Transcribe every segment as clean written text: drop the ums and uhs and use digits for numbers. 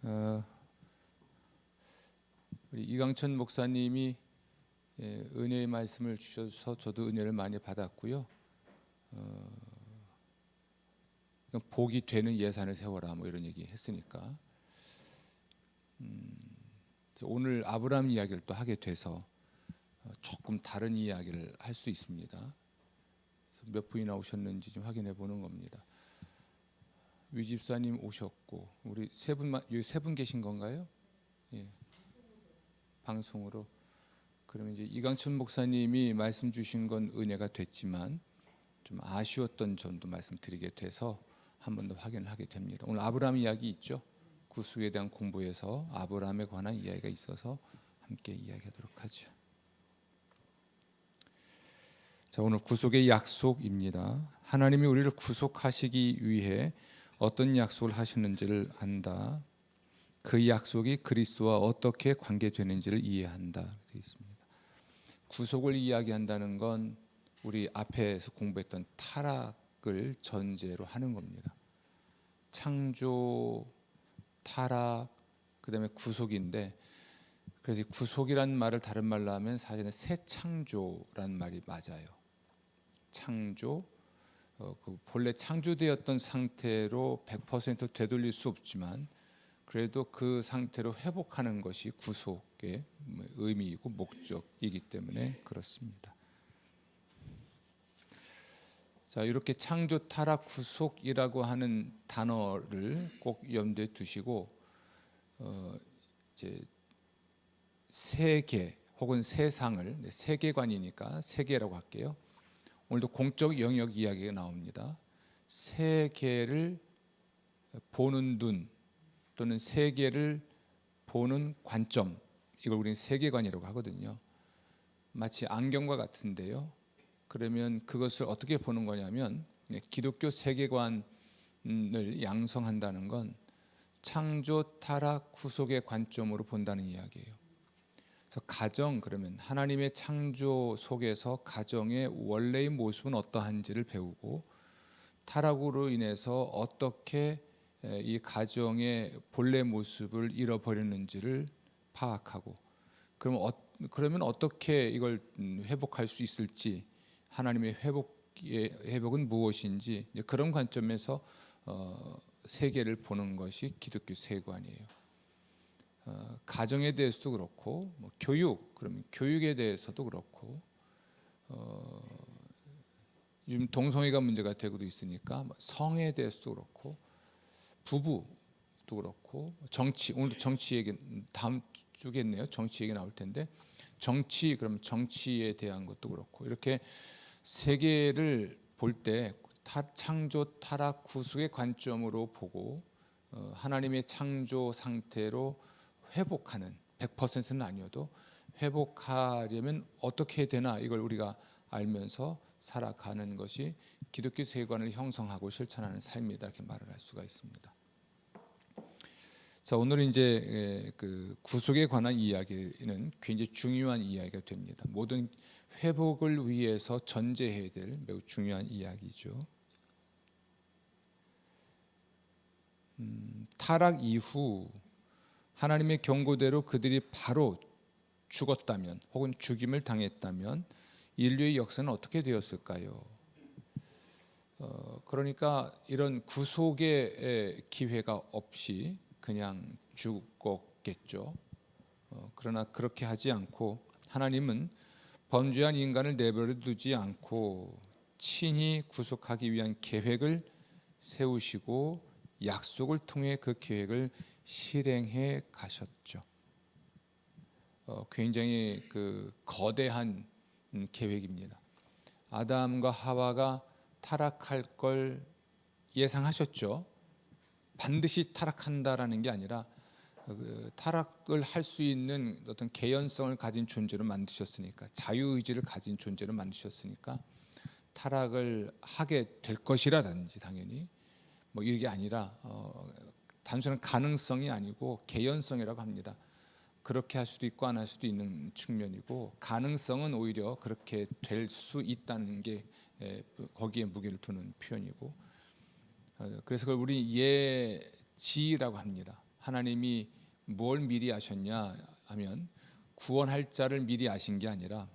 우리 이강천 목사님이 은혜의 말씀을 주셔서 저도 은혜를 많이 받았고요. 복이 되는 예산을 세워라 뭐 이런 얘기 했으니까 오늘 아브라함 이야기를 또 하게 돼서 조금 다른 이야기를 할 수 있습니다. 그래서 몇 분이나 오셨는지 좀 확인해 보는 겁니다. 위 집사님 오셨고 우리 세 분 계신 건가요? 예. 방송으로. 그러면 이제 이강천 목사님이 말씀 주신 건 은혜가 됐지만 좀 아쉬웠던 점도 말씀드리게 돼서 한 번 더 확인을 하게 됩니다. 오늘 아브라함 이야기 있죠? 구속에 대한 공부에서 아브라함에 관한 이야기가 있어서 함께 이야기하도록 하죠. 자, 오늘 구속의 약속입니다. 하나님이 우리를 구속하시기 위해 어떤 약속을 하시는지를 안다. 그 약속이 그리스도와 어떻게 관계되는지를 이해한다. 되어 있습니다. 구속을 이야기한다는 건 우리 앞에서 공부했던 타락을 전제로 하는 겁니다. 창조, 타락, 그다음에 구속인데, 그래서 구속이라는 말을 다른 말로 하면 사실은 새 창조란 말이 맞아요. 창조, 그 본래 창조되었던 상태로 100% 되돌릴 수 없지만 그래도 그 상태로 회복하는 것이 구속의 의미이고 목적이기 때문에 그렇습니다. 자, 이렇게 창조, 타락, 구속이라고 하는 단어를 꼭 염두에 두시고 이제 세계 혹은 세상을, 세계관이니까 세계라고 할게요. 오늘도 공적 영역 이야기가 나옵니다. 세계를 보는 눈 또는 세계를 보는 관점, 이걸 우리는 세계관이라고 하거든요. 마치 안경과 같은데요. 그러면 그것을 어떻게 보는 거냐면 기독교 세계관을 양성한다는 건 창조, 타락, 구속의 관점으로 본다는 이야기예요. 그래서 가정, 그러면 하나님의 창조 속에서 가정의 원래의 모습은 어떠한지를 배우고 타락으로 인해서 어떻게 이 가정의 본래 모습을 잃어버렸는지를 파악하고 그러면 어떻게 이걸 회복할 수 있을지, 하나님의 회복은 무엇인지 그런 관점에서 세계를 보는 것이 기독교 세계관이에요. 가정에 대해서도 그렇고 교육, 그러면 교육에 대해서도 그렇고 요즘 동성애가 문제가 되고도 있으니까 성에 대해서도 그렇고 부부도 그렇고 정치, 오늘도 정치 얘기 다음 주겠네요. 정치 얘기 나올 텐데 정치, 그럼 정치에 대한 것도 그렇고 이렇게 세계를 볼 때 창조, 타락, 구속의 관점으로 보고 하나님의 창조 상태로 회복하는 100%는 아니어도 회복하려면 어떻게 해야 되나 이걸 우리가 알면서 살아가는 것이 기독교 세계관을 형성하고 실천하는 삶이다 이렇게 말을 할 수가 있습니다. 자, 오늘은 이제 그 구속에 관한 이야기는 굉장히 중요한 이야기가 됩니다. 모든 회복을 위해서 전제해야 될 매우 중요한 이야기죠. 타락 이후 하나님의 경고대로 그들이 바로 죽었다면 혹은 죽임을 당했다면 인류의 역사는 어떻게 되었을까요? 그러니까 이런 구속의 기회가 없이 그냥 죽었겠죠. 그러나 그렇게 하지 않고 하나님은 범죄한 인간을 내버려 두지 않고 친히 구속하기 위한 계획을 세우시고 약속을 통해 그 계획을 실행해 가셨죠. 굉장히 그 거대한 계획입니다. 아담과 하와가 타락할 걸 예상하셨죠. 반드시 타락한다라는 게 아니라 타락을 할 수 있는 어떤 개연성을 가진 존재로 만드셨으니까, 자유의지를 가진 존재로 만드셨으니까 타락을 하게 될 것이라든지 당연히 뭐 이게 아니라 단순한 가능성이 아니고 개연성이라고 합니다. 그렇게 할 수도 있고 안 할 수도 있는 측면이고 가능성은 오히려 그렇게 될 수 있다는 게 거기에 무게를 두는 표현이고 그래서 그걸 우리 예지라고 합니다. 하나님이 뭘 미리 아셨냐 하면 구원할 자를 미리 아신 게 아니라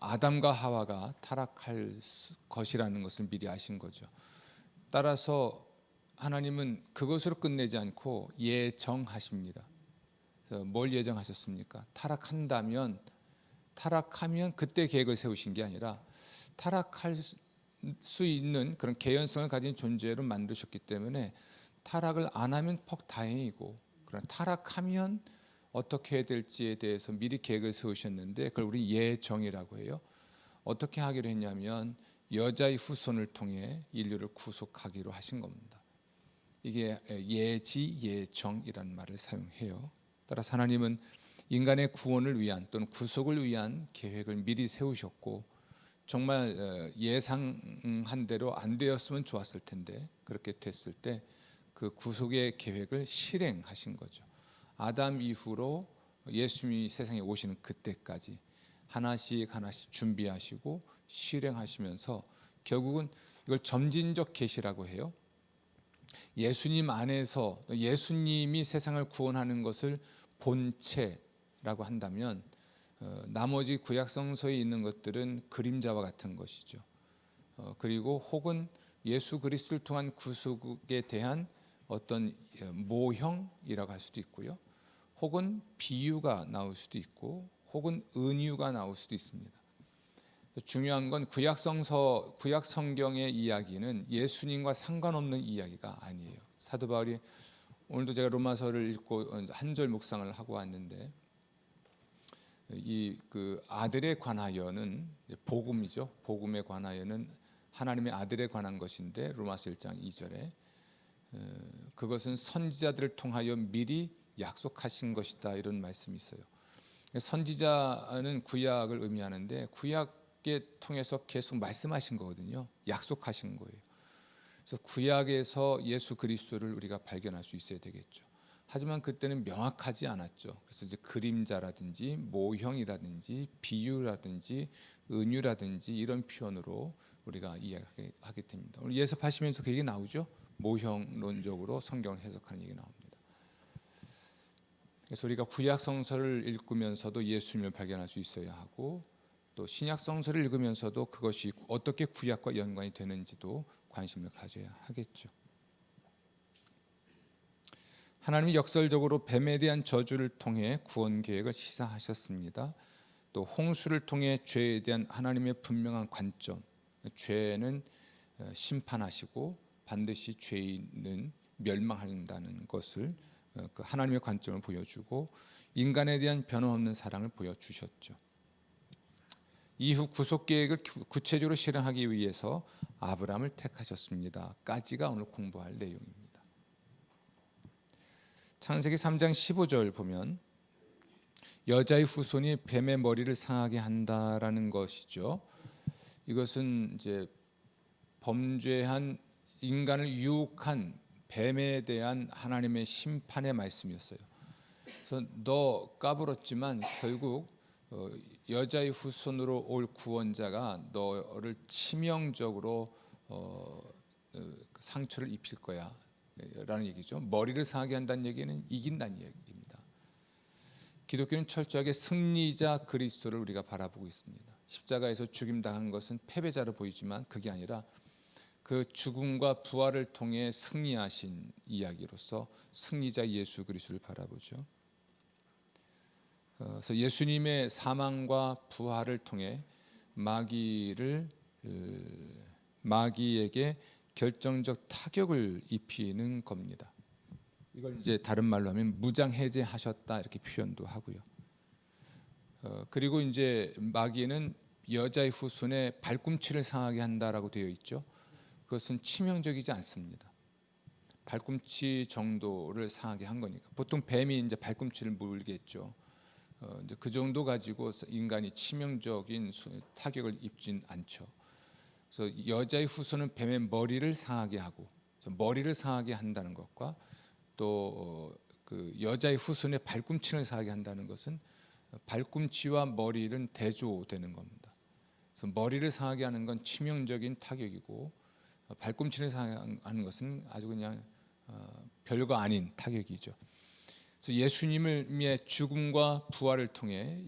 아담과 하와가 타락할 것이라는 것을 미리 아신 거죠. 따라서 하나님은 그것으로 끝내지 않고 예정하십니다. 그래서 뭘 예정하셨습니까? 타락하면 그때 계획을 세우신 게 아니라 타락할 수 있는 그런 개연성을 가진 존재로 만드셨기 때문에 타락을 안 하면 퍽 다행이고, 그러나 타락하면 어떻게 해야 될지에 대해서 미리 계획을 세우셨는데 그걸 우리 예정이라고 해요. 어떻게 하기로 했냐면 여자의 후손을 통해 인류를 구속하기로 하신 겁니다. 이게 예지예정이라는 말을 사용해요. 따라서 하나님은 인간의 구원을 위한 또는 구속을 위한 계획을 미리 세우셨고, 정말 예상한 대로 안 되었으면 좋았을 텐데 그렇게 됐을 때 그 구속의 계획을 실행하신 거죠. 아담 이후로 예수님이 세상에 오시는 그때까지 하나씩 준비하시고 실행하시면서 결국은 이걸 점진적 계시라고 해요. 예수님 안에서 예수님이 세상을 구원하는 것을 본체라고 한다면 나머지 구약성서에 있는 것들은 그림자와 같은 것이죠. 그리고 혹은 예수 그리스도를 통한 구속에 대한 어떤 모형이라고 할 수도 있고요. 혹은 비유가 나올 수도 있고 혹은 은유가 나올 수도 있습니다. 중요한 건 구약 성경의 이야기는 예수님과 상관없는 이야기가 아니에요. 사도 바울이 오늘도 제가 로마서를 읽고 한 절 묵상을 하고 왔는데 그 아들에 관하여는 복음이죠. 복음에 관하여는 하나님의 아들에 관한 것인데 로마서 1장 2절에 그것은 선지자들을 통하여 미리 약속하신 것이다 이런 말씀이 있어요. 선지자는 구약을 의미하는데 구약에 통해서 계속 말씀하신 거거든요. 약속하신 거예요. 그래서 구약에서 예수 그리스도를 우리가 발견할 수 있어야 되겠죠. 하지만 그때는 명확하지 않았죠. 그래서 이제 그림자라든지 모형이라든지 비유라든지 은유라든지 이런 표현으로 우리가 이해하게 됩니다. 오늘 예습하시면서 그 얘기 나오죠. 모형론적으로 성경을 해석하는 얘기 나옵니다. 그래서 우리가 구약 성서를 읽으면서도 예수님을 발견할 수 있어야 하고 또 신약 성서를 읽으면서도 그것이 어떻게 구약과 연관이 되는지도 관심을 가져야 하겠죠. 하나님이 역설적으로 뱀에 대한 저주를 통해 구원 계획을 시사하셨습니다. 또 홍수를 통해 죄에 대한 하나님의 분명한 관점, 죄는 심판하시고 반드시 죄인은 멸망한다는 것을 그 하나님의 관점을 보여주고 인간에 대한 변함없는 사랑을 보여주셨죠. 이후 구속 계획을 구체적으로 실행하기 위해서 아브라함을 택하셨습니다. 까지가 오늘 공부할 내용입니다. 창세기 3장 15절 보면 여자의 후손이 뱀의 머리를 상하게 한다라는 것이죠. 이것은 이제 범죄한 인간을 유혹한 뱀에 대한 하나님의 심판의 말씀이었어요. 그래서 너 까불었지만 결국 여자의 후손으로 올 구원자가 너를 치명적으로 상처를 입힐 거야 라는 얘기죠. 머리를 상하게 한다는 얘기는 이긴다는 얘기입니다. 기독교는 철저하게 승리자 그리스도를 우리가 바라보고 있습니다. 십자가에서 죽임당한 것은 패배자로 보이지만 그게 아니라 그 죽음과 부활을 통해 승리하신 이야기로서 승리자 예수 그리스도를 바라보죠. 그래서 예수님의 사망과 부활을 통해 마귀에게 결정적 타격을 입히는 겁니다. 이걸 이제 다른 말로 하면 무장해제하셨다 이렇게 표현도 하고요. 그리고 이제 마귀는 여자의 후손의 발꿈치를 상하게 한다라고 되어 있죠. 그것은 치명적이지 않습니다. 발꿈치 정도를 상하게 한 거니까. 보통 뱀이 이제 발꿈치를 물겠죠. 이제 그 정도 가지고 인간이 치명적인 타격을 입진 않죠. 그래서 여자의 후손은 뱀의 머리를 상하게 하고, 머리를 상하게 한다는 것과 또 그 여자의 후손의 발꿈치를 상하게 한다는 것은 발꿈치와 머리는 대조되는 겁니다. 그래서 머리를 상하게 하는 건 치명적인 타격이고 발꿈치를 상하는 것은 아주 그냥 별거 아닌 타격이죠. 그래서 예수님의 죽음과 부활을 통해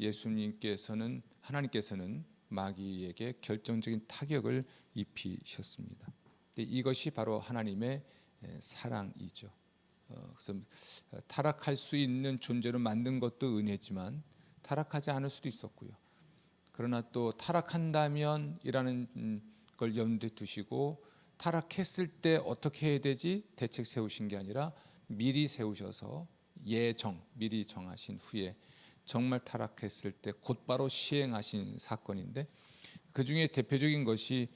하나님께서는 마귀에게 결정적인 타격을 입히셨습니다. 이것이 바로 하나님의 사랑이죠. 그래서 타락할 수 있는 존재로 만든 것도 은혜지만 타락하지 않을 수도 있었고요. 그러나 또 타락한다면이라는 걸 염두에 두시고 타락했을 때 어떻게 해야 되지 대책 세우신 게 아니라 미리 세우셔서 미리 정하신 후에 정말 타락했을 때 곧바로 시행하신 사건인데, 그 중에 대표적인 것이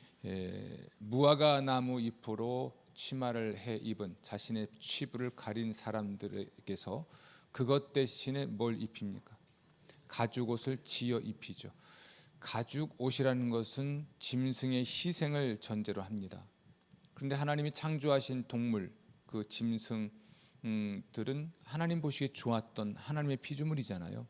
무화과 나무 잎으로 치마를 해 입은 자신의 치부를 가린 사람들에게서 그것 대신에 뭘 입힙니까? 가죽옷을 지어 입히죠. 가죽 옷이라는 것은 짐승의 희생을 전제로 합니다. 그런데 하나님이 창조하신 동물, 그 짐승들은 하나님 보시기에 좋았던 하나님의 피조물이잖아요.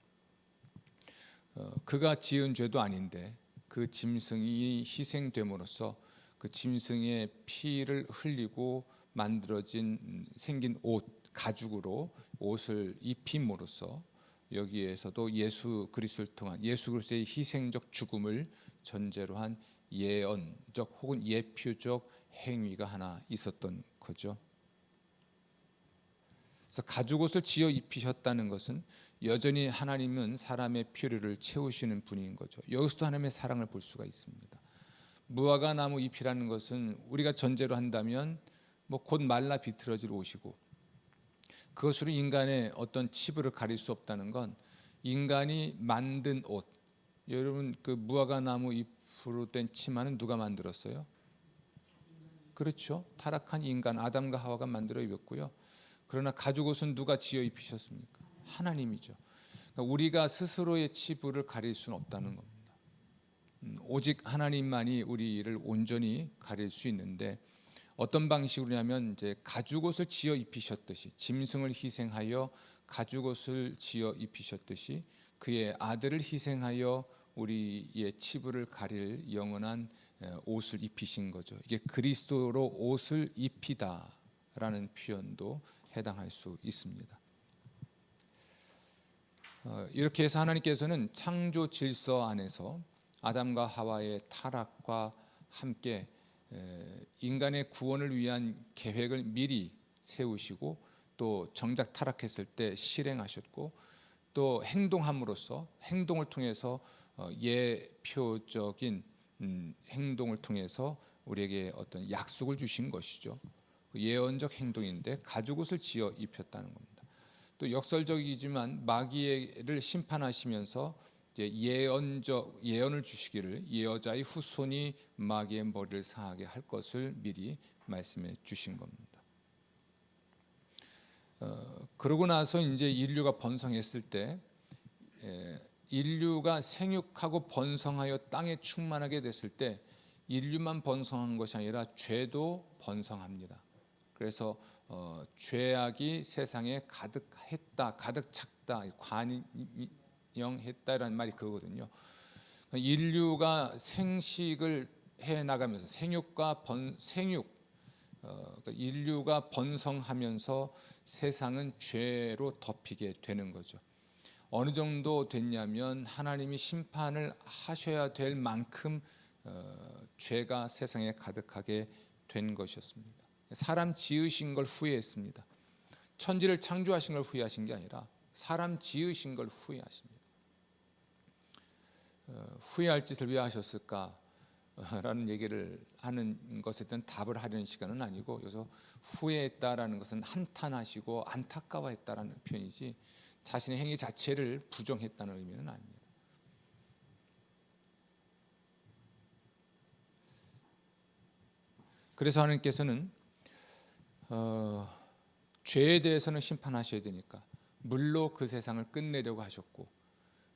그가 지은 죄도 아닌데 그 짐승이 희생됨으로써 그 짐승의 피를 흘리고 생긴 옷, 가죽으로 옷을 입힘으로써 여기에서도 예수 그리스도를 통한 예수 그리스도의 희생적 죽음을 전제로 한 예언적 혹은 예표적 행위가 하나 있었던 거죠. 그래서 가죽옷을 지어 입히셨다는 것은 여전히 하나님은 사람의 필요를 채우시는 분인 거죠. 여기서도 하나님의 사랑을 볼 수가 있습니다. 무화과 나무 잎이라는 것은 우리가 전제로 한다면 곧 말라 비틀어질 옷이고, 그것으로 인간의 어떤 치부를 가릴 수 없다는 건 인간이 만든 옷. 여러분, 그 무화과 나무 잎으로 된 치마는 누가 만들었어요? 그렇죠. 타락한 인간 아담과 하와가 만들어 입었고요. 그러나 가죽옷은 누가 지어 입히셨습니까? 하나님이죠. 그러니까 우리가 스스로의 치부를 가릴 수는 없다는 겁니다. 오직 하나님만이 우리를 온전히 가릴 수 있는데, 어떤 방식으로냐면 이제 가죽옷을 지어 입히셨듯이, 짐승을 희생하여 가죽옷을 지어 입히셨듯이 그의 아들을 희생하여 우리의 치부를 가릴 영원한 옷을 입히신 거죠. 이게 그리스도로 옷을 입히다라는 표현도 해당할 수 있습니다. 이렇게 해서 하나님께서는 창조 질서 안에서 아담과 하와의 타락과 함께 인간의 구원을 위한 계획을 미리 세우시고 또 정작 타락했을 때 실행하셨고, 또 행동을 통해서 예표적인 행동을 통해서 우리에게 어떤 약속을 주신 것이죠. 예언적 행동인데 가죽옷을 지어 입혔다는 겁니다. 또 역설적이지만 마귀를 심판하시면서 이제 예언을 주시기를 여자의 후손이 마귀의 머리를 상하게 할 것을 미리 말씀해 주신 겁니다. 그러고 나서 이제 인류가 번성했을 때 인류가 생육하고 번성하여 땅에 충만하게 됐을 때 인류만 번성한 것이 아니라 죄도 번성합니다. 그래서 죄악이 세상에 가득했다, 가득 찼다, 관영했다라는 말이 그거거든요. 인류가 생식을 해 나가면서 인류가 번성하면서 세상은 죄로 덮이게 되는 거죠. 어느 정도 됐냐면 하나님이 심판을 하셔야 될 만큼 죄가 세상에 가득하게 된 것이었습니다. 사람 지으신 걸 후회했습니다. 천지를 창조하신 걸 후회하신 게 아니라 사람 지으신 걸 후회하십니다. 후회할 짓을 왜 하셨을까? 라는 얘기를 하는 것에 대한 답을 하려는 시간은 아니고, 그래서 후회했다라는 것은 한탄하시고 안타까워했다라는 표현이지 자신의 행위 자체를 부정했다는 의미는 아닙니다. 그래서 하나님께서는 죄에 대해서는 심판하셔야 되니까 물로 그 세상을 끝내려고 하셨고,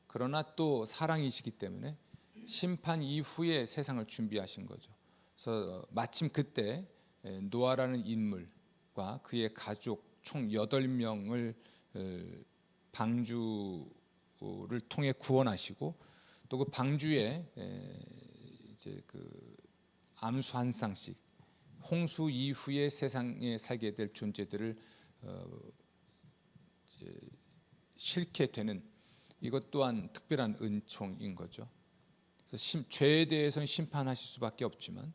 그러나 또 사랑이시기 때문에 심판 이후에 세상을 준비하신 거죠. 그래서 마침 그때 노아라는 인물과 그의 가족 총 8명을 방주를 통해 구원하시고, 또 그 방주에 이제 그 암수 한 쌍씩 홍수 이후에 세상에 살게 될 존재들을 이제 싫게 되는 이것 또한 특별한 은총인 거죠. 그래서 죄에 대해서는 심판하실 수밖에 없지만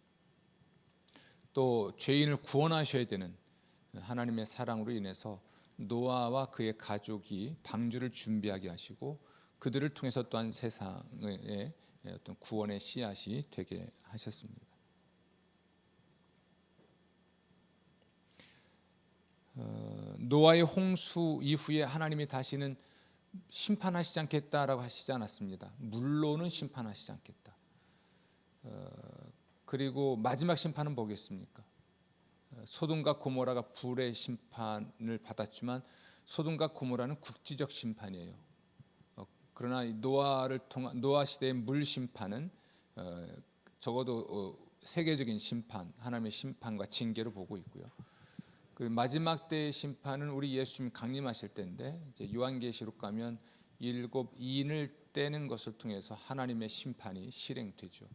또 죄인을 구원하셔야 되는 하나님의 사랑으로 인해서 노아와 그의 가족이 방주를 준비하게 하시고 그들을 통해서 또한 세상의 어떤 구원의 씨앗이 되게 하셨습니다. 노아의 홍수 이후에 하나님이 다시는 심판하시지 않겠다라고 하시지 않았습니다. 물로는 심판하시지 않겠다. 그리고 마지막 심판은 뭐겠습니까? 소돔과 고모라가 불의 심판을 받았지만 소돔과 고모라는 국지적 심판이에요. 그러나 노아 시대의 물 심판은 적어도 세계적인 심판, 하나님의 심판과 징계로 보고 있고요. 그 마지막 때의 심판은 우리 예수님 강림하실 때인데 이제 요한계시록 가면 7 인을 떼는 것을 통해서 하나님의 심판이 실행되죠.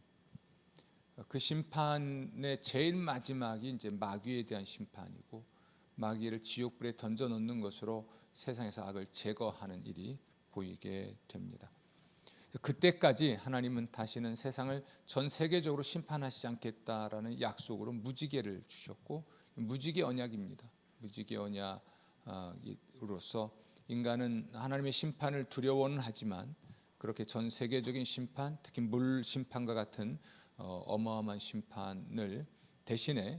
그 심판의 제일 마지막이 이제 마귀에 대한 심판이고 마귀를 지옥불에 던져 놓는 것으로 세상에서 악을 제거하는 일이 보이게 됩니다. 그때까지 하나님은 다시는 세상을 전 세계적으로 심판하시지 않겠다라는 약속으로 무지개를 주셨고 무지개 언약입니다. 무지개 언약으로서 인간은 하나님의 심판을 두려워는 하지만 그렇게 전 세계적인 심판, 특히 물 심판과 같은 어마어마한 심판을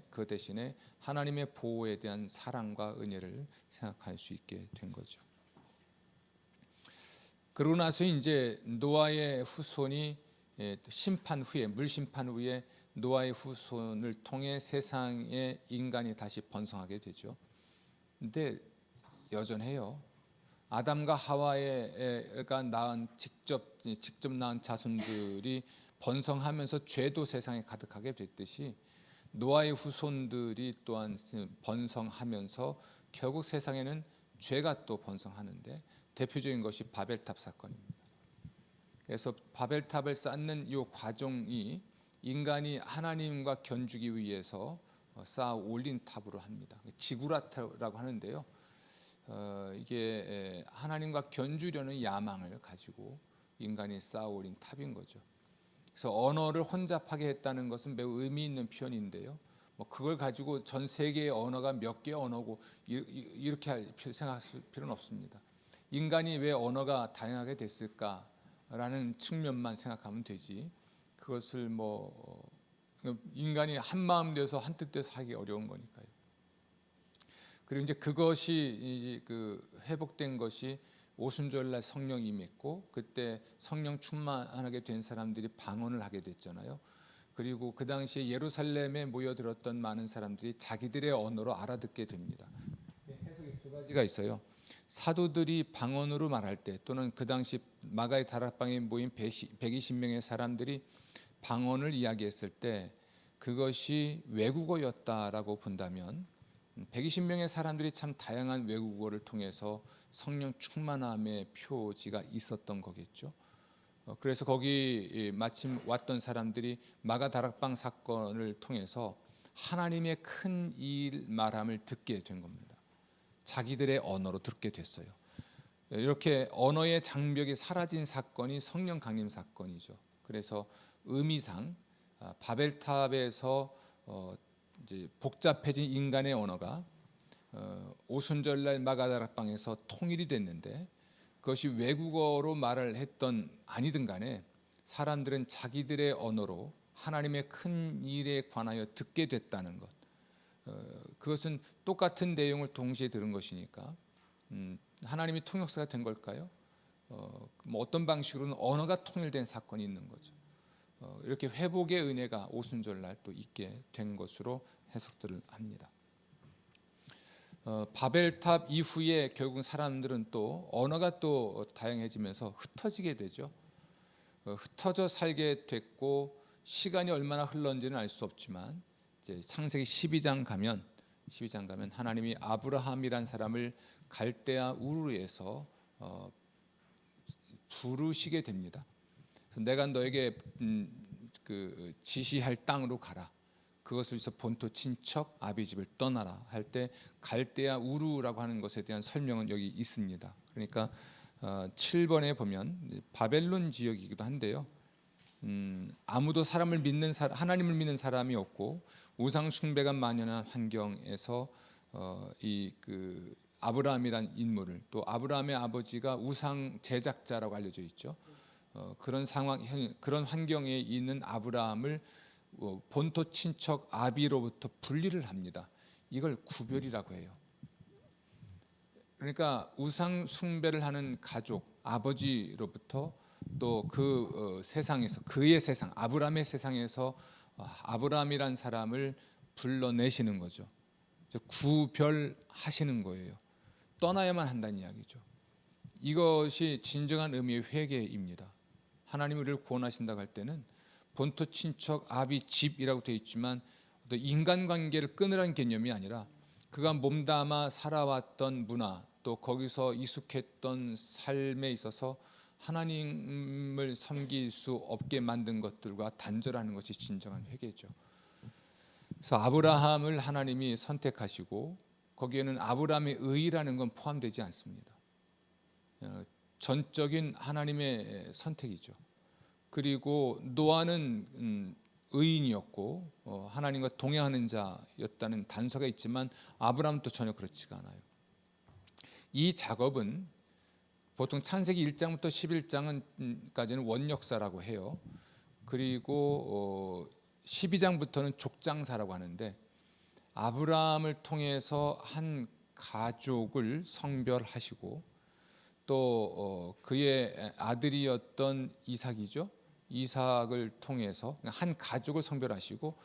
그 대신에 하나님의 보호에 대한 사랑과 은혜를 생각할 수 있게 된 거죠. 그러고 나서 이제 노아의 후손이 심판 후에 물 심판 후에 노아의 후손을 통해 세상에 인간이 다시 번성하게 되죠. 근데 여전해요. 아담과 하와가 낳은 직접 낳은 자손들이 번성하면서 죄도 세상에 가득하게 됐듯이 노아의 후손들이 또한 번성하면서 결국 세상에는 죄가 또 번성하는데 대표적인 것이 바벨탑 사건입니다. 그래서 바벨탑을 쌓는 이 과정이 인간이 하나님과 견주기 위해서 쌓아 올린 탑으로 합니다. 지구라라고 하는데요. 이게 하나님과 견주려는 야망을 가지고 인간이 쌓아 올린 탑인 거죠. 그래서 언어를 혼잡하게 했다는 것은 매우 의미 있는 표현인데요. 그걸 가지고 전 세계의 언어가 몇 개의 언어고 이렇게 생각할 필요는 없습니다. 인간이 왜 언어가 다양하게 됐을까라는 측면만 생각하면 되지. 그것을 인간이 한 마음 돼서 한 뜻 돼서 하기 어려운 거니까요. 그리고 이제 그것이 회복된 것이 오순절날 성령이 임했고 그때 성령 충만하게 된 사람들이 방언을 하게 됐잖아요. 그리고 그 당시에 예루살렘에 모여들었던 많은 사람들이 자기들의 언어로 알아듣게 됩니다. 해석이 두 가지가 있어요. 사도들이 방언으로 말할 때 또는 그 당시 마가의 다락방에 모인 120명의 사람들이 방언을 이야기했을 때 그것이 외국어였다라고 본다면 120명의 사람들이 참 다양한 외국어를 통해서 성령 충만함의 표지가 있었던 거겠죠. 그래서 거기 마침 왔던 사람들이 마가 다락방 사건을 통해서 하나님의 큰 일 말함을 듣게 된 겁니다. 자기들의 언어로 듣게 됐어요. 이렇게 언어의 장벽이 사라진 사건이 성령 강림 사건이죠. 그래서 의미상 바벨탑에서 이제 복잡해진 인간의 언어가 오순절날 마가다락방에서 통일이 됐는데 그것이 외국어로 말을 했던 아니든 간에 사람들은 자기들의 언어로 하나님의 큰 일에 관하여 듣게 됐다는 것. 그것은 똑같은 내용을 동시에 들은 것이니까 하나님이 통역사가 된 걸까요? 어떤 방식으로는 언어가 통일된 사건이 있는 거죠. 이렇게 회복의 은혜가 오순절날 또 있게 된 것으로 해석들을 합니다. 바벨탑 이후에 결국 사람들은 또 언어가 또 다양해지면서 흩어지게 되죠. 흩어져 살게 됐고 시간이 얼마나 흘렀는지는 알 수 없지만 이제 창세기 12장 가면 하나님이 아브라함이란 사람을 갈대아 우르에서 부르시게 됩니다. 그래서 내가 너에게 지시할 땅으로 가라. 그것을 본토 친척 아비 집을 떠나라 할 때 갈대아 우르라고 하는 것에 대한 설명은 여기 있습니다. 그러니까 7번에 보면 바벨론 지역이기도 한데요. 아무도 하나님을 믿는 사람이 없고 우상 숭배가 만연한 환경에서 아브라함이란 인물을, 또 아브라함의 아버지가 우상 제작자라고 알려져 있죠. 그런 환경에 있는 아브라함을 본토 친척 아비로부터 분리를 합니다. 이걸 구별이라고 해요. 그러니까 우상 숭배를 하는 가족 아버지로부터 또 세상에서, 그의 세상, 아브라함의 세상에서 아브라함이란 사람을 불러내시는 거죠. 구별하시는 거예요. 떠나야만 한다는 이야기죠. 이것이 진정한 의미의 회개입니다. 하나님이 우리를 구원하신다고 할 때는 본토 친척 아비 집이라고 되어 있지만 인간관계를 끊으라는 개념이 아니라 그가 몸담아 살아왔던 문화, 또 거기서 익숙했던 삶에 있어서 하나님을 섬길 수 없게 만든 것들과 단절하는 것이 진정한 회개죠. 그래서 아브라함을 하나님이 선택하시고 거기에는 아브라함의 의라는 건 포함되지 않습니다. 전적인 하나님의 선택이죠. 그리고 노아는 의인이었고 하나님과 동행하는 자였다는 단서가 있지만 아브라함도 전혀 그렇지가 않아요. 이 작업은 보통 창세기 1장부터 11장까지는 원역사라고 해요. 그리고 12장부터는 족장사라고 하는데 아브라함을 통해서 한 가족을 성별하시고 또 그의 아들이었던 이삭이죠. 이삭을 통해서 한 가족을 성별하시고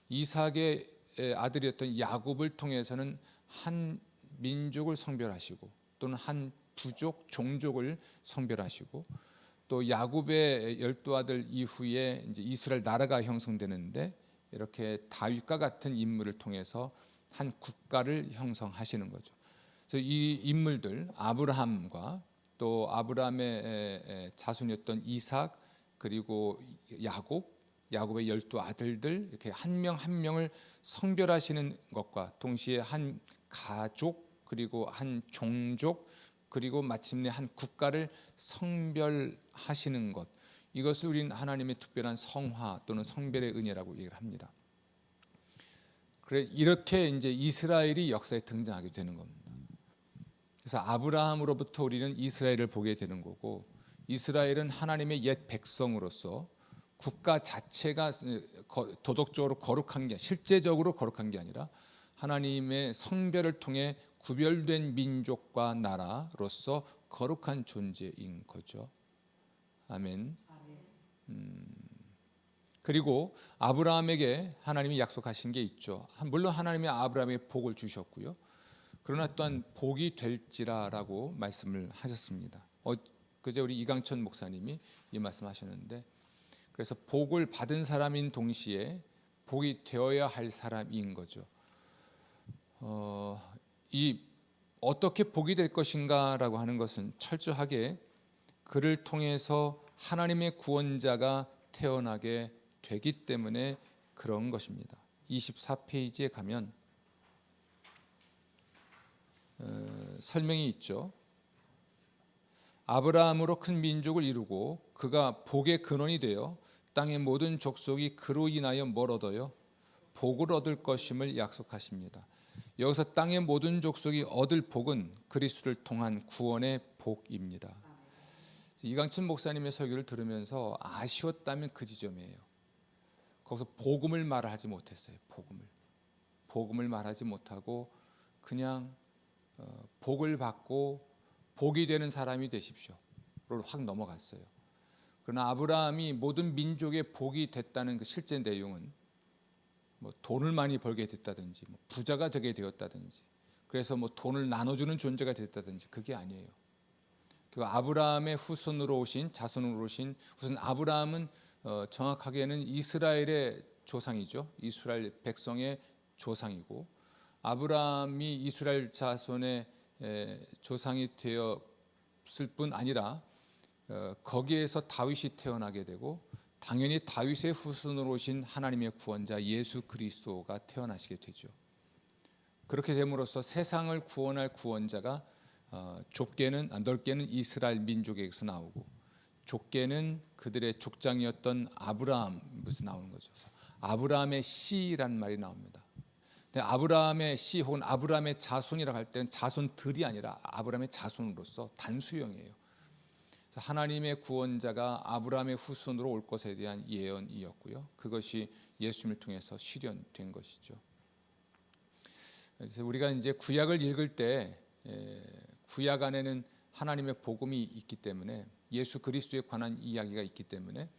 이삭의 아들이었던 야곱을 통해서는 한 민족을 성별하시고 또는 한 부족, 종족을 성별하시고 또 야곱의 12아들 이후에 이제 이스라엘 나라가 형성되는데 이렇게 다윗과 같은 인물을 통해서 한 국가를 형성하시는 거죠. 그래서 이 인물들 아브라함과 또 아브라함의 자손이었던 이삭 그리고 야곱의 12아들들 이렇게 한 명 한 명을 성별하시는 것과 동시에 한 가족 그리고 한 종족 그리고 마침내 한 국가를 성별하시는 것, 이것을 우리는 하나님의 특별한 성화 또는 성별의 은혜라고 얘기를 합니다. 그래 이렇게 이제 이스라엘이 역사에 등장하게 되는 겁니다. 그래서 아브라함으로부터 우리는 이스라엘을 보게 되는 거고, 이스라엘은 하나님의 옛 백성으로서 국가 자체가 도덕적으로 거룩한 게, 실제적으로 거룩한 게 아니라 하나님의 성별을 통해 구별된 민족과 나라로서 거룩한 존재인 거죠. 아멘. 그리고 아브라함에게 하나님이 약속하신 게 있죠. 물론 하나님이 아브라함에게 복을 주셨고요. 그러나 또한 복이 될지라라고 말씀을 하셨습니다. 그제 우리 이강천 목사님이 이 말씀하셨는데, 그래서 복을 받은 사람인 동시에 복이 되어야 할 사람인 거죠. 이 어떻게 복이 될 것인가라고 하는 것은 철저하게 그를 통해서 하나님의 구원자가 태어나게 되기 때문에 그런 것입니다. 24페이지에 가면 설명이 있죠. 아브라함으로 큰 민족을 이루고 그가 복의 근원이 되어 땅의 모든 족속이 그로 인하여 뭘 얻어요? 복을 얻을 것임을 약속하십니다. 여기서 땅의 모든 족속이 얻을 복은 그리스도를 통한 구원의 복입니다. 이강춘 목사님의 설교를 들으면서 아쉬웠다면 그 지점이에요. 거기서 복음을 말하지 못했어요. 복음을 말하지 못하고 그냥 복을 받고 복이 되는 사람이 되십시오로 확 넘어갔어요. 그러나 아브라함이 모든 민족의 복이 됐다는 그 실제 내용은 돈을 많이 벌게 됐다든지 부자가 되게 되었다든지 그래서 돈을 나눠주는 존재가 됐다든지 그게 아니에요. 그 아브라함의 후손으로 오신 자손으로 오신 우선 아브라함은 정확하게는 이스라엘의 조상이죠. 이스라엘 백성의 조상이고 아브라함이 이스라엘 자손의 조상이 되었을 뿐 아니라 거기에서 다윗이 태어나게 되고 당연히 다윗의 후손으로 오신 하나님의 구원자 예수 그리스도가 태어나시게 되죠. 그렇게 됨으로써 세상을 구원할 구원자가 넓게는 이스라엘 민족에게서 나오고 좁게는 그들의 족장이었던 아브라함에서 나오는 거죠. 아브라함의 씨라는 말이 나옵니다. 근데 아브라함의 씨 혹은 아브라함의 자손이라고 할 때는 자손들이 아니라 아브라함의 자손으로서 단수형이에요. 하나님의 구원자가 아브라함의 후손으로 올 것에 대한 예언이었고요. 그것이 예수님을 통해서 실현된 것이죠. 그래서 우리가 이제 구약을 읽을 때 구약 안에는 하나님의 복음이 있기 때문에 예수 그리스도에 관한 이야기가 있기 때문에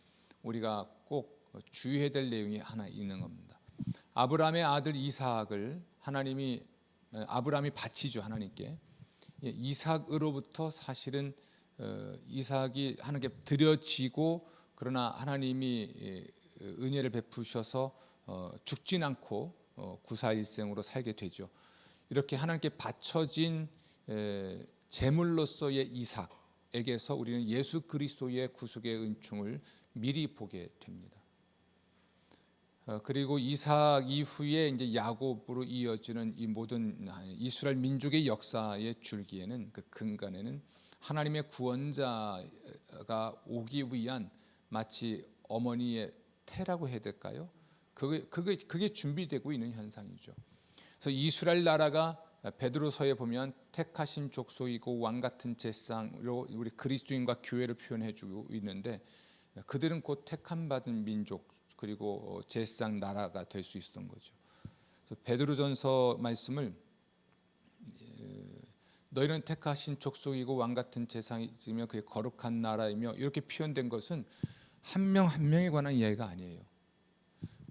우리가 꼭 주의해야 될 내용이 하나 있는 겁니다. 아브라함의 아들 이삭을 아브라함이 바치죠. 하나님께. 이삭으로부터 사실은 이삭이 하나님께 드려지고 그러나 하나님이 은혜를 베푸셔서 죽진 않고 구사일생으로 살게 되죠. 이렇게 하나님께 바쳐진 제물로서의 이삭에게서 우리는 예수 그리스도의 구속의 은총을 미리 보게 됩니다. 그리고 이삭 이후에 이제 야곱으로 이어지는 이 모든 이스라엘 민족의 역사의 줄기에는 그 근간에는 하나님의 구원자가 오기 위한 마치 어머니의 태라고 해야 될까요? 그게 준비되고 있는 현상이죠. 그래서 이스라엘 나라가 베드로서에 보면 택하신 족속이고 왕 같은 제상으로 우리 그리스도인과 교회를 표현해주고 있는데 그들은 곧 택함 받은 민족 그리고 제상 나라가 될 수 있었던 거죠. 그래서 베드로전서 말씀을 너희는 택하신 족속이고 왕 같은 제상이며 그의 거룩한 나라이며 이렇게 표현된 것은 한 명 한 명에 관한 이야기가 아니에요.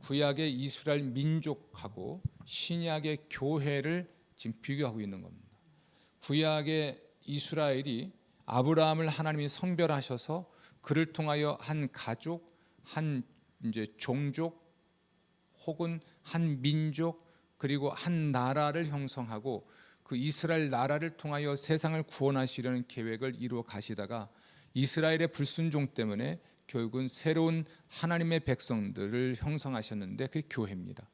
구약의 이스라엘 민족하고 신약의 교회를 지금 비교하고 있는 겁니다. 구약의 이스라엘이 아브라함을 하나님이 성별하셔서 그를 통하여 한 가족, 한 이제 종족 혹은 한 민족 그리고 한 나라를 형성하고 그 이스라엘 나라를 통하여 세상을 구원하시려는 계획을 이루어 가시다가 이스라엘의 불순종 때문에 결국은 새로운 하나님의 백성들을 형성하셨는데 그게 교회입니다.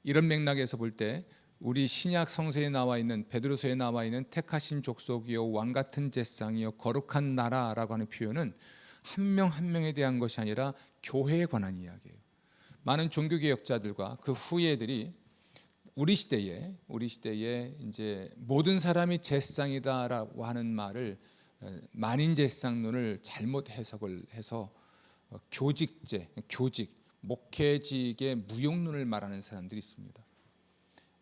이런 맥락에서 볼 때 우리 신약 성서에 나와 있는 베드로서에 나와 있는 택하신 족속이요 왕 같은 제상이요 거룩한 나라라고 하는 표현은 한 명 한 명에 대한 것이 아니라 교회에 관한 이야기예요. 많은 종교개혁자들과 그 후예들이 우리 시대에 이제 모든 사람이 제상이다라고 하는 말을 만인제상론을 잘못 해석을 해서 교직, 목회직의 무용론을 말하는 사람들이 있습니다.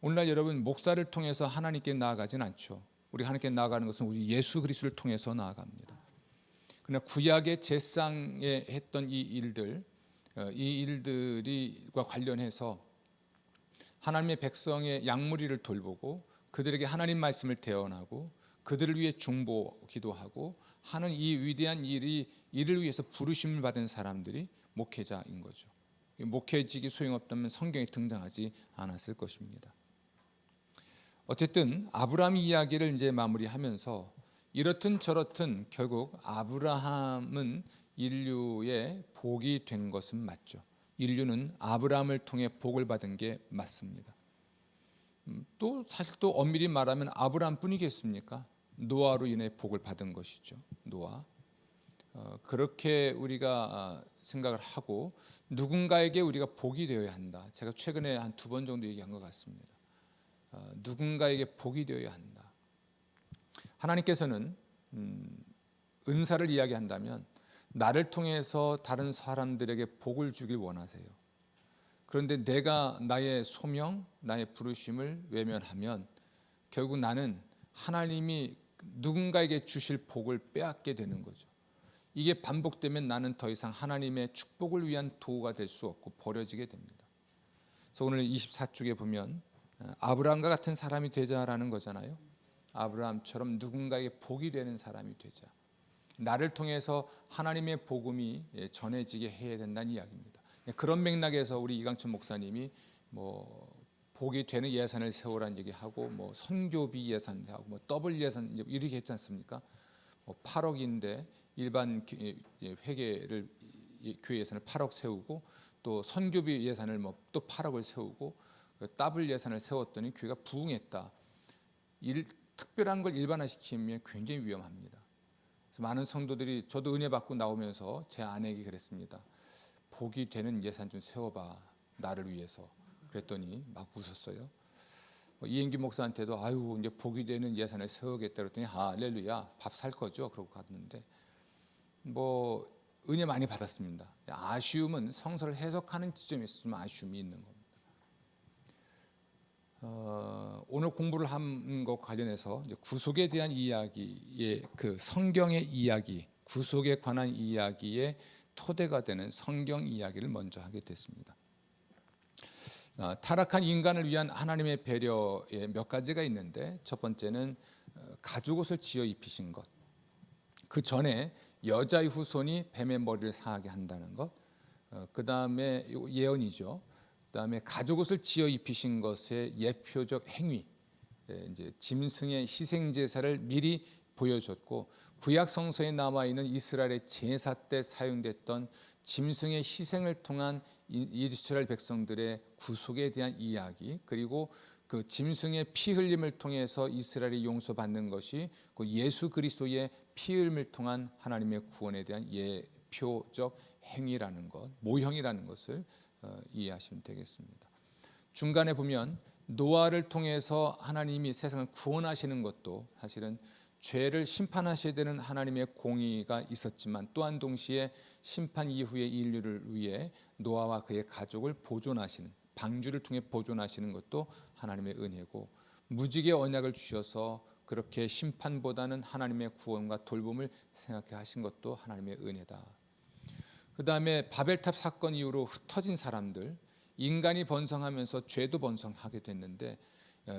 오늘날 여러분 목사를 통해서 하나님께 나아가진 않죠. 우리 하나님께 나아가는 것은 우리 예수 그리스도를 통해서 나아갑니다. 그러나 구약의 제상에 했던 이 일들과 관련해서 하나님의 백성의 양무리를 돌보고 그들에게 하나님 말씀을 대언하고 그들을 위해 중보 기도하고 하는 이 위대한 일을 위해서 부르심을 받은 사람들이 목회자인 거죠. 목회직이 소용없다면 성경에 등장하지 않았을 것입니다. 어쨌든 아브라함 이야기를 이제 마무리하면서 이렇든 저렇든 결국 아브라함은 인류의 복이 된 것은 맞죠. 인류는 아브라함을 통해 복을 받은 게 맞습니다. 또 사실 또 엄밀히 말하면 아브라함뿐이겠습니까? 노아로 인해 복을 받은 것이죠. 노아. 그렇게 우리가 생각을 하고 누군가에게 우리가 복이 되어야 한다. 제가 최근에 한 2번 정도 얘기한 것 같습니다. 누군가에게 복이 되어야 한다. 하나님께서는 은사를 이야기한다면 나를 통해서 다른 사람들에게 복을 주길 원하세요. 그런데 내가 나의 소명, 나의 부르심을 외면하면 결국 나는 하나님이 누군가에게 주실 복을 빼앗게 되는 거죠. 이게 반복되면 나는 더 이상 하나님의 축복을 위한 도구가 될 수 없고 버려지게 됩니다. 그래서 오늘 24쪽에 보면 아브라함과 같은 사람이 되자라는 거잖아요. 아브라함처럼 누군가에게 복이 되는 사람이 되자. 나를 통해서 하나님의 복음이 전해지게 해야 된다는 이야기입니다. 그런 맥락에서 우리 이강천 목사님이 복이 되는 예산을 세우라는 얘기하고 선교비 예산하고 더블 예산 이렇게 했지 않습니까? 8억인데 일반 회계를 교회 예산을 8억 세우고 또 선교비 예산을 또 8억을 세우고 더블 예산을 세웠더니 교회가 부흥했다. 특별한 걸 일반화시키면 굉장히 위험합니다. 그래서 많은 성도들이, 저도 은혜 받고 나오면서 제 아내에게 그랬습니다. 복이 되는 예산 좀 세워봐, 나를 위해서. 그랬더니 막 웃었어요. 이행기 목사한테도 아유 이제 복이 되는 예산을 세우겠다 그랬더니 할렐루야, 밥 살 거죠? 그러고 갔는데 은혜 많이 받았습니다. 아쉬움은 성서를 해석하는 지점에서 좀 아쉬움이 있는 겁니다. 오늘 공부를 한 것 관련해서 이제 구속에 대한 이야기의 그 성경의 이야기, 구속에 관한 이야기의 토대가 되는 성경 이야기를 먼저 하게 됐습니다. 타락한 인간을 위한 하나님의 배려에 몇 가지가 있는데, 첫 번째는 가죽옷을 지어 입히신 것, 그 전에 여자의 후손이 뱀의 머리를 상하게 한다는 것, 그 다음에 예언이죠. 그 다음에 가죽옷을 지어 입히신 것의 예표적 행위, 이제 짐승의 희생 제사를 미리 보여줬고, 구약 성서에 남아 있는 이스라엘의 제사 때 사용됐던 짐승의 희생을 통한 이스라엘 백성들의 구속에 대한 이야기, 그리고 그 짐승의 피 흘림을 통해서 이스라엘이 용서받는 것이 그 예수 그리스도의 피 흘림을 통한 하나님의 구원에 대한 예표적 행위라는 것, 모형이라는 것을 이해하시면 되겠습니다. 중간에 보면 노아를 통해서 하나님이 세상을 구원하시는 것도 사실은 죄를 심판하셔야 되는 하나님의 공의가 있었지만, 또한 동시에 심판 이후의 인류를 위해 노아와 그의 가족을 보존하시는, 방주를 통해 보존하시는 것도 하나님의 은혜고, 무지개 언약을 주셔서 그렇게 심판보다는 하나님의 구원과 돌봄을 생각해 하신 것도 하나님의 은혜다. 그 다음에 바벨탑 사건 이후로 흩어진 사람들, 인간이 번성하면서 죄도 번성하게 됐는데,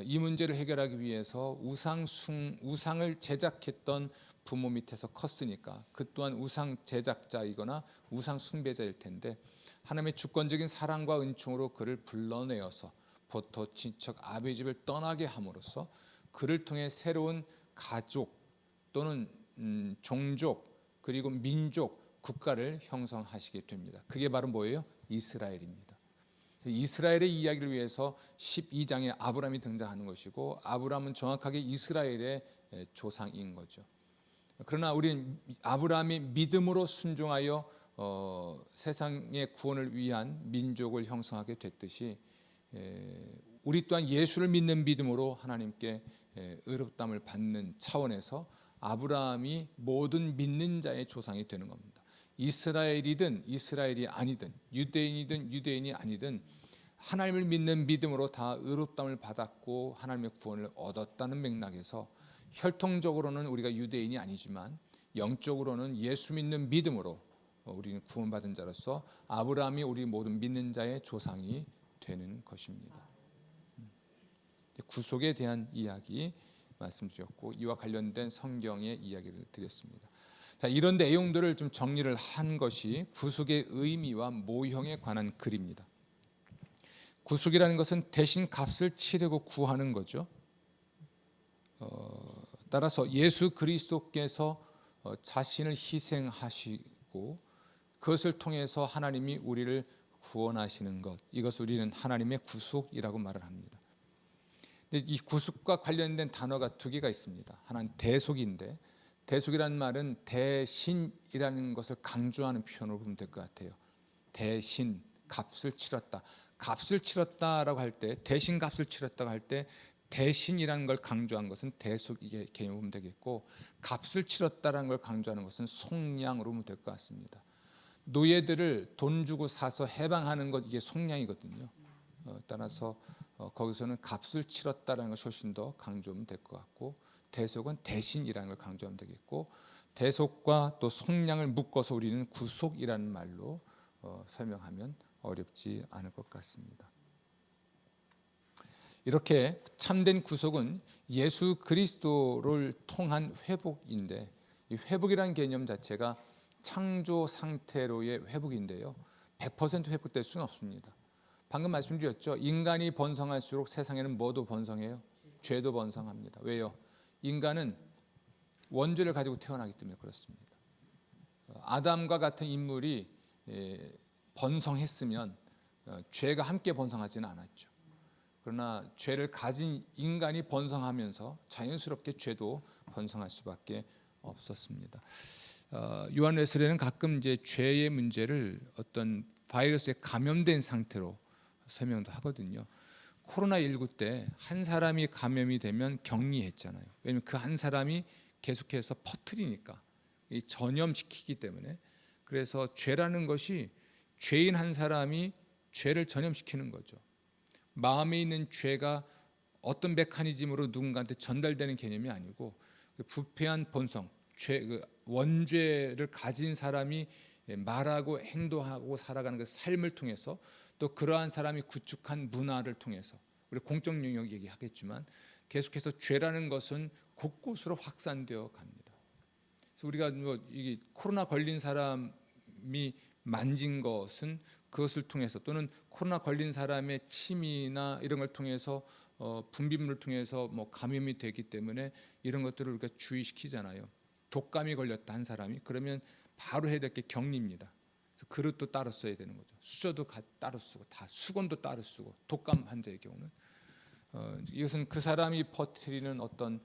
이 문제를 해결하기 위해서 우상을 제작했던 부모 밑에서 컸으니까 그 또한 우상 제작자이거나 우상 숭배자일 텐데, 하나님의 주권적인 사랑과 은총으로 그를 불러내어서 보토 친척 아비 집을 떠나게 함으로써 그를 통해 새로운 가족 또는 종족, 그리고 민족, 국가를 형성하시게 됩니다. 그게 바로 뭐예요? 이스라엘입니다. 이스라엘의 이야기를 위해서 12장에 아브라함이 등장하는 것이고, 아브라함은 정확하게 이스라엘의 조상인 거죠. 그러나 우리는 아브라함이 믿음으로 순종하여 세상의 구원을 위한 민족을 형성하게 됐듯이, 우리 또한 예수를 믿는 믿음으로 하나님께 의롭다함을 받는 차원에서 아브라함이 모든 믿는 자의 조상이 되는 겁니다. 이스라엘이든 이스라엘이 아니든, 유대인이든 유대인이 아니든 하나님을 믿는 믿음으로 다 의롭다함을 받았고 하나님의 구원을 얻었다는 맥락에서, 혈통적으로는 우리가 유대인이 아니지만 영적으로는 예수 믿는 믿음으로 우리는 구원받은 자로서 아브라함이 우리 모든 믿는 자의 조상이 되는 것입니다. 구속에 대한 이야기 말씀드렸고, 이와 관련된 성경의 이야기를 드렸습니다. 자, 이런 내용들을 좀 정리를 한 것이 구속의 의미와 모형에 관한 글입니다. 구속이라는 것은 대신 값을 치르고 구하는 거죠. 따라서 예수 그리스도께서 자신을 희생하시고 그것을 통해서 하나님이 우리를 구원하시는 것, 이것을 우리는 하나님의 구속이라고 말을 합니다. 이 구속과 관련된 단어가 두 개가 있습니다. 하나는 대속인데, 대속이라는 말은 대신이라는 것을 강조하는 표현으로 보면 될 것 같아요. 대신, 값을 치렀다. 값을 치렀다라고 할 때, 대신 값을 치렀다고 할 때 대신이라는 걸 강조한 것은 대속의 개념으로 보면 되겠고, 값을 치렀다라는 걸 강조하는 것은 속량으로 보면 될 것 같습니다. 노예들을 돈 주고 사서 해방하는 것, 이게 속량이거든요. 따라서 거기서는 값을 치렀다라는 것이 훨씬 더 강조하면 될 것 같고, 대속은 대신이라는 걸 강조하면 되겠고, 대속과 또 속량을 묶어서 우리는 구속이라는 말로 설명하면 어렵지 않을 것 같습니다. 이렇게 참된 구속은 예수 그리스도를 통한 회복인데, 이 회복이라는 개념 자체가 창조 상태로의 회복인데요, 100% 회복될 수는 없습니다. 방금 말씀드렸죠. 인간이 번성할수록 세상에는 뭐도 번성해요? 죄도 번성합니다. 왜요? 인간은 원죄를 가지고 태어나기 때문에 그렇습니다. 아담과 같은 인물이 번성했으면 죄가 함께 번성하지는 않았죠. 그러나 죄를 가진 인간이 번성하면서 자연스럽게 죄도 번성할 수밖에 없었습니다. 요한 웨슬레는 가끔 이제 죄의 문제를 어떤 바이러스에 감염된 상태로 설명도 하거든요. 코로나19 때 한 사람이 감염이 되면 격리했잖아요. 왜냐하면 그 한 사람이 계속해서 퍼뜨리니까 전염시키기 때문에. 그래서 죄라는 것이 죄인 한 사람이 죄를 전염시키는 거죠. 마음에 있는 죄가 어떤 메커니즘으로 누군가한테 전달되는 개념이 아니고 부패한 본성, 원죄를 가진 사람이 말하고 행동하고 살아가는 그 삶을 통해서, 또 그러한 사람이 구축한 문화를 통해서, 우리 공적 영역 얘기하겠지만 계속해서 죄라는 것은 곳곳으로 확산되어 갑니다. 그래서 우리가 이 코로나 걸린 사람이 만진 것은 그것을 통해서, 또는 코로나 걸린 사람의 침이나 이런 걸 통해서 분비물을 통해서 감염이 되기 때문에 이런 것들을 우리가 주의시키잖아요. 독감이 걸렸다 한 사람이, 그러면 바로 해야 될 게 격리입니다. 그래서 그릇도 따로 써야 되는 거죠. 수저도 따로 쓰고, 다 수건도 따로 쓰고. 독감 환자의 경우는 이것은 그 사람이 퍼뜨리는 어떤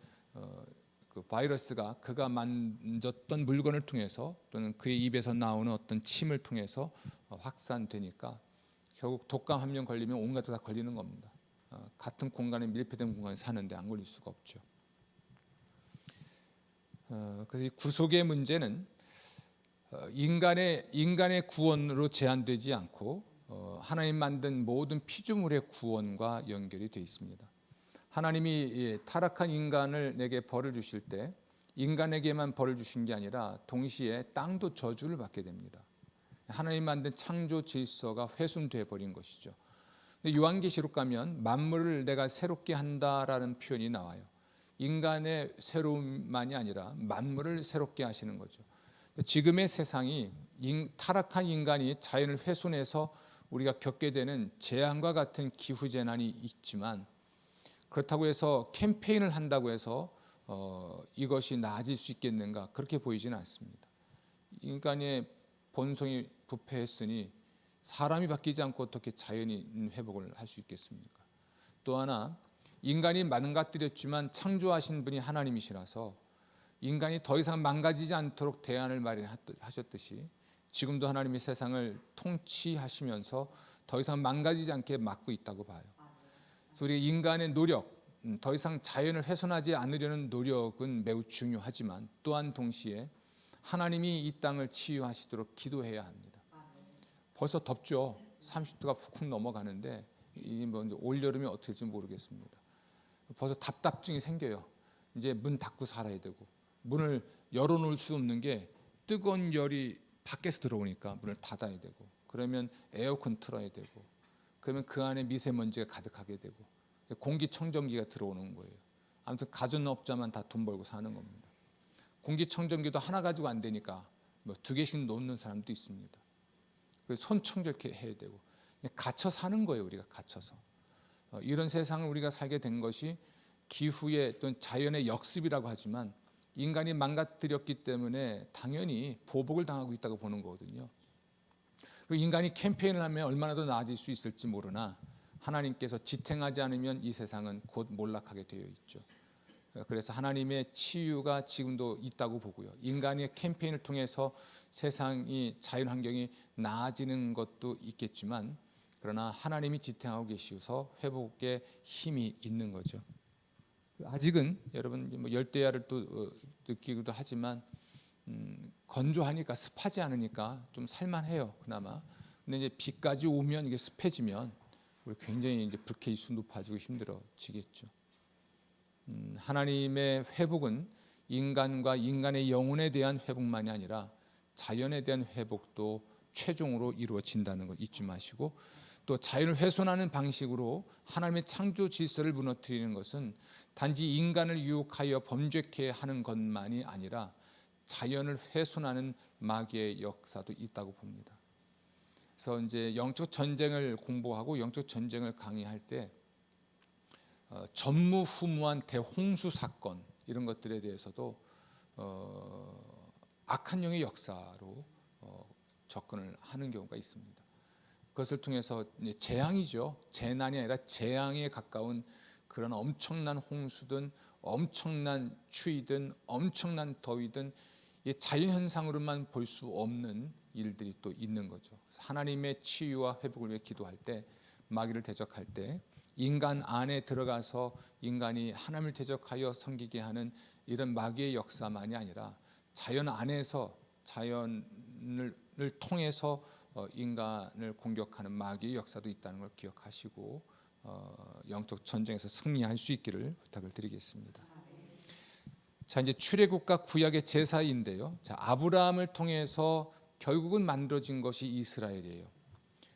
그 바이러스가 그가 만졌던 물건을 통해서, 또는 그의 입에서 나오는 어떤 침을 통해서 확산되니까 결국 독감 한 명 걸리면 온갖 다 걸리는 겁니다. 같은 공간에, 밀폐된 공간에 사는데 안 걸릴 수가 없죠. 그래서 이 구속의 문제는 인간의 구원으로 제한되지 않고 하나님 만든 모든 피조물의 구원과 연결이 되어 있습니다. 하나님이 타락한 인간을 내게 벌을 주실 때 인간에게만 벌을 주신 게 아니라 동시에 땅도 저주를 받게 됩니다. 하나님 만든 창조 질서가 훼손돼 버린 것이죠. 요한계시록 가면 만물을 내가 새롭게 한다라는 표현이 나와요. 인간의 새로움만이 아니라 만물을 새롭게 하시는 거죠. 지금의 세상이 타락한 인간이 자연을 훼손해서 우리가 겪게 되는 재앙과 같은 기후재난이 있지만, 그렇다고 해서 캠페인을 한다고 해서 이것이 나아질 수 있겠는가, 그렇게 보이지는 않습니다. 인간의 본성이 부패했으니 사람이 바뀌지 않고 어떻게 자연이 회복을 할 수 있겠습니까? 또 하나, 인간이 망가뜨렸지만 창조하신 분이 하나님이시라서 인간이 더 이상 망가지지 않도록 대안을 마련하셨듯이 지금도 하나님이 세상을 통치하시면서 더 이상 망가지지 않게 막고 있다고 봐요. 그래서 우리 인간의 노력, 더 이상 자연을 훼손하지 않으려는 노력은 매우 중요하지만, 또한 동시에 하나님이 이 땅을 치유하시도록 기도해야 합니다. 벌써 덥죠. 30도가 훅훅 넘어가는데 올 여름이 어떻게 될지 모르겠습니다. 벌써 답답증이 생겨요. 이제 문 닫고 살아야 되고, 문을 열어놓을 수 없는 게 뜨거운 열이 밖에서 들어오니까 문을 닫아야 되고, 그러면 에어컨 틀어야 되고, 그러면 그 안에 미세먼지가 가득하게 되고 공기청정기가 들어오는 거예요. 아무튼 가전업자만 다 돈 벌고 사는 겁니다. 공기청정기도 하나 가지고 안 되니까 두 개씩 놓는 사람도 있습니다. 손 청결케 해야 되고, 갇혀 사는 거예요. 우리가 갇혀서 이런 세상을 우리가 살게 된 것이 기후의 또는 자연의 역습이라고 하지만, 인간이 망가뜨렸기 때문에 당연히 보복을 당하고 있다고 보는 거거든요. 인간이 캠페인을 하면 얼마나 더 나아질 수 있을지 모르나 하나님께서 지탱하지 않으면 이 세상은 곧 몰락하게 되어 있죠. 그래서 하나님의 치유가 지금도 있다고 보고요. 인간의 캠페인을 통해서 세상이, 자연 환경이 나아지는 것도 있겠지만, 그러나 하나님이 지탱하고 계시어서 회복의 힘이 있는 거죠. 아직은 여러분 열대야를 또 느끼기도 하지만 건조하니까, 습하지 않으니까 좀 살만해요, 그나마. 근데 이제 비까지 오면, 이게 습해지면 우리 굉장히 이제 불쾌지수 높아지고 힘들어지겠죠. 하나님의 회복은 인간과 인간의 영혼에 대한 회복만이 아니라 자연에 대한 회복도 최종으로 이루어진다는 것 잊지 마시고, 또 자연을 훼손하는 방식으로 하나님의 창조 질서를 무너뜨리는 것은 단지 인간을 유혹하여 범죄케 하는 것만이 아니라 자연을 훼손하는 마귀의 역사도 있다고 봅니다. 그래서 이제 영적 전쟁을 공부하고 영적 전쟁을 강의할 때 전무후무한 대홍수 사건, 이런 것들에 대해서도 악한 영의 역사로 접근을 하는 경우가 있습니다. 그것을 통해서 재앙이죠. 재난이 아니라 재앙에 가까운 그런 엄청난 홍수든 엄청난 추위든 엄청난 더위든 자연현상으로만 볼 수 없는 일들이 또 있는 거죠. 하나님의 치유와 회복을 위해 기도할 때, 마귀를 대적할 때 인간 안에 들어가서 인간이 하나님을 대적하여 섬기게 하는 이런 마귀의 역사만이 아니라 자연 안에서 자연을 통해서 인간을 공격하는 마귀의 역사도 있다는 걸 기억하시고 영적 전쟁에서 승리할 수 있기를 부탁을 드리겠습니다. 자, 이제 출애굽과 구약의 제사인데요. 자, 아브라함을 통해서 결국은 만들어진 것이 이스라엘이에요.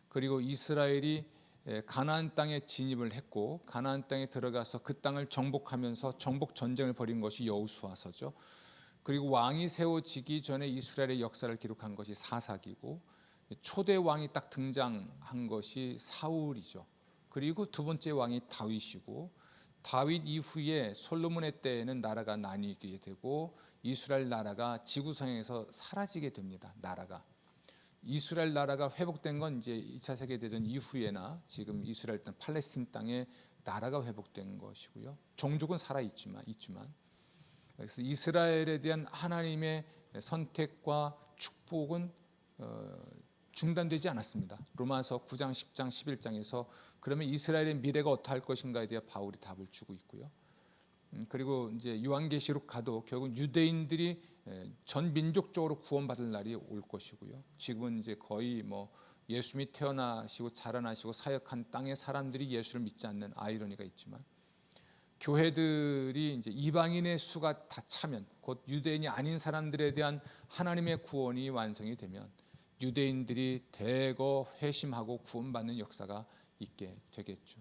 그리고 이스라엘이 가나안 땅에 진입을 했고 가나안 땅에 들어가서 그 땅을 정복하면서 정복 전쟁을 벌인 것이 여호수아서죠. 그리고 왕이 세워지기 전에 이스라엘의 역사를 기록한 것이 사사기고 초대 왕이 딱 등장한 것이 사울이죠. 그리고 두 번째 왕이 다윗이고 다윗 이후에 솔로몬의 때에는 나라가 나뉘게 되고 이스라엘 나라가 지구상에서 사라지게 됩니다. 나라가 이스라엘 나라가 회복된 건 이제 2차 세계대전 이후에나 지금 이스라엘 땅 팔레스틴 땅에 나라가 회복된 것이고요. 종족은 살아 있지만 그래서 이스라엘에 대한 하나님의 선택과 축복은 중단되지 않았습니다. 로마서 9장, 10장, 11장에서 그러면 이스라엘의 미래가 어떠할 것인가에 대해 바울이 답을 주고 있고요. 그리고 이제 요한계시록 가도 결국 유대인들이 전 민족적으로 구원받을 날이 올 것이고요. 지금은 이제 거의 뭐 예수님이 태어나시고 자라나시고 사역한 땅의 사람들이 예수를 믿지 않는 아이러니가 있지만 교회들이 이제 이방인의 수가 다 차면 곧 유대인이 아닌 사람들에 대한 하나님의 구원이 완성이 되면 유대인들이 대거 회심하고 구원받는 역사가 있게 되겠죠.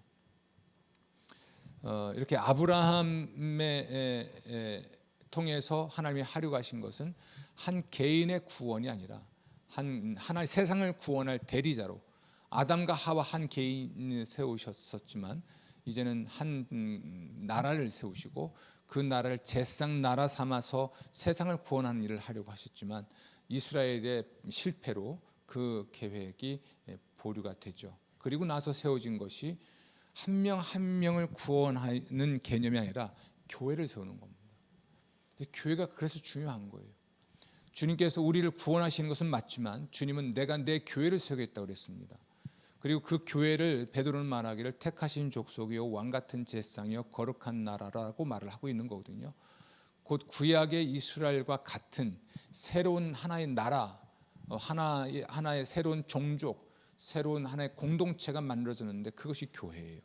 이렇게 아브라함에 통해서 하나님이 하려고 하신 것은 한 개인의 구원이 아니라 하나의 세상을 구원할 대리자로 아담과 하와 한 개인을 세우셨었지만 이제는 한 나라를 세우시고 그 나라를 제상 나라 삼아서 세상을 구원하는 일을 하려고 하셨지만 이스라엘의 실패로 그 계획이 보류가 되죠. 그리고 나서 세워진 것이 한 명 한 명을 구원하는 개념이 아니라 교회를 세우는 겁니다. 교회가 그래서 중요한 거예요. 주님께서 우리를 구원하시는 것은 맞지만 주님은 내가 내 교회를 세우겠다고 그랬습니다. 그리고 그 교회를 베드로는 말하기를 택하신 족속이요 왕 같은 제사장이요 거룩한 나라라고 말을 하고 있는 거거든요. 곧 구약의 이스라엘과 같은 새로운 하나의 나라, 하나의 새로운 종족, 새로운 하나의 공동체가 만들어졌는데 그것이 교회예요.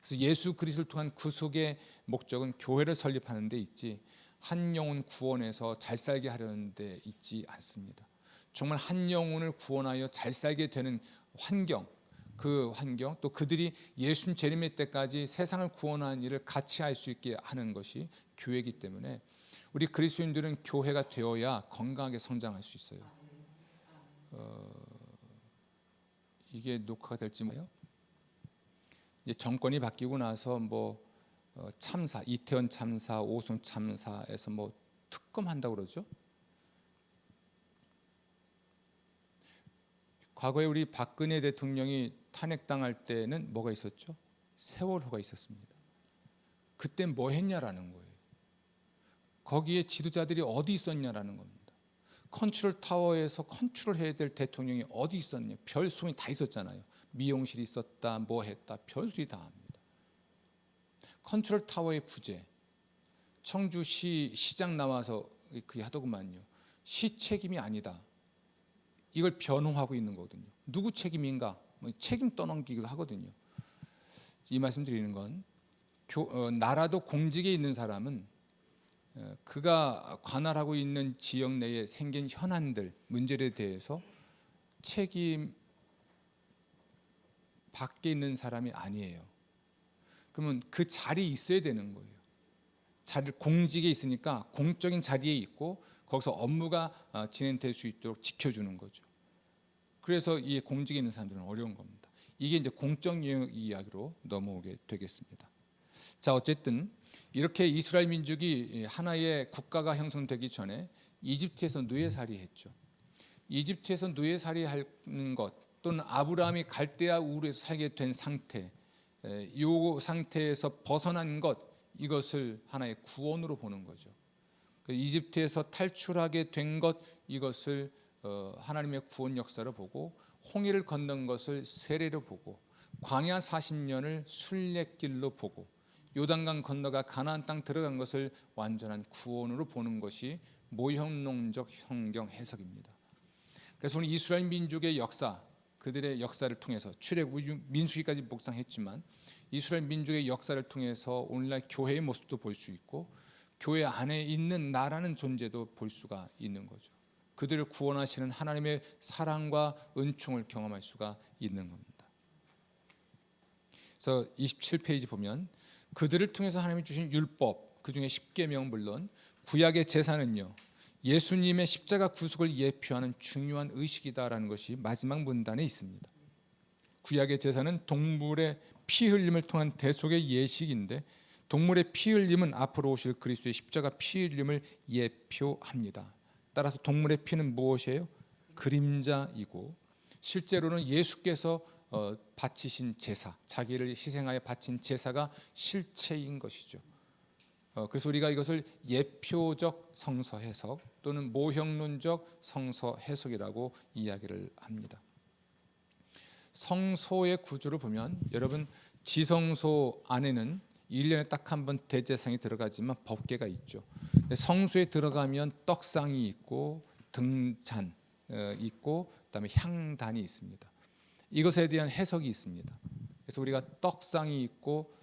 그래서 예수 그리스도를 통한 구속의 목적은 교회를 설립하는 데 있지 한 영혼 구원해서 잘 살게 하려는 데 있지 않습니다. 정말 한 영혼을 구원하여 잘 살게 되는 환경, 그 환경 또 그들이 예수님 재림의 때까지 세상을 구원하는 일을 같이 할 수 있게 하는 것이 교회이기 때문에 우리 그리스도인들은 교회가 되어야 건강하게 성장할 수 있어요. 이게 녹화가 될지 뭐요? 이제 정권이 바뀌고 나서 뭐 참사, 이태원 참사, 오송 참사에서 뭐 특검한다고 그러죠. 과거에 우리 박근혜 대통령이 탄핵당할 때는 뭐가 있었죠? 세월호가 있었습니다. 그때 뭐 했냐라는 거예요. 거기에 지도자들이 어디 있었냐라는 겁니다. 컨트롤 타워에서 컨트롤해야 될 대통령이 어디 있었냐. 별 소문이 다 있었잖아요. 미용실이 있었다, 뭐 했다, 별소리 다 합니다. 컨트롤 타워의 부재, 청주시 시장 나와서 그게 하더구만요. 시 책임이 아니다. 이걸 변호하고 있는 거거든요. 누구 책임인가? 책임 떠넘기기도 하거든요. 이 말씀 드리는 건 나라도 공직에 있는 사람은 그가 관할하고 있는 지역 내에 생긴 현안들, 문제에 대해서 책임 밖에 있는 사람이 아니에요. 그러면 그 자리에 있어야 되는 거예요. 공직에 있으니까 공적인 자리에 있고 거기서 업무가 진행될 수 있도록 지켜주는 거죠. 그래서 이 공직에 있는 사람들은 어려운 겁니다. 이게 이제 공적 영역 이야기로 넘어오게 되겠습니다. 자, 어쨌든 이렇게 이스라엘 민족이 하나의 국가가 형성되기 전에 이집트에서 노예살이했죠. 이집트에서 노예살이하는 것 또는 아브라함이 갈대아 우르에서 살게 된 상태, 이 상태에서 벗어난 것, 이것을 하나의 구원으로 보는 거죠. 이집트에서 탈출하게 된 것, 이것을 하나님의 구원 역사로 보고, 홍해를 건넌 것을 세례로 보고, 광야 40년을 순례길로 보고, 요단강 건너가 가나안 땅 들어간 것을 완전한 구원으로 보는 것이 모형론적 성경 해석입니다. 그래서 오늘 이스라엘 민족의 역사, 그들의 역사를 통해서 출애굽, 민수기까지 묵상했지만 이스라엘 민족의 역사를 통해서 오늘날 교회의 모습도 볼 수 있고, 교회 안에 있는 나라는 존재도 볼 수가 있는 거죠. 그들을 구원하시는 하나님의 사랑과 은총을 경험할 수가 있는 겁니다. 그래서 27페이지 보면 그들을 통해서 하나님이 주신 율법, 그 중에 10계명 물론 구약의 제사는요, 예수님의 십자가 구속을 예표하는 중요한 의식이다라는 것이 마지막 문단에 있습니다. 구약의 제사는 동물의 피 흘림을 통한 대속의 예식인데, 동물의 피 흘림은 앞으로 오실 그리스도의 십자가 피 흘림을 예표합니다. 따라서 동물의 피는 무엇이에요? 그림자이고, 실제로는 예수께서 바치신 제사, 자기를 희생하여 바친 제사가 실체인 것이죠. 그래서 우리가 이것을 예표적 성서 해석 또는 모형론적 성서 해석이라고 이야기를 합니다. 성소의 구조를 보면, 여러분, 지성소 안에는 1년에 딱 한 번 대제상이 들어가지만 법궤가 있죠. 성소에 들어가면 떡상이 있고 등잔 있고 그다음에 향단이 있습니다. 이것에 대한 해석이 있습니다. 그래서 우리가 떡상이 있고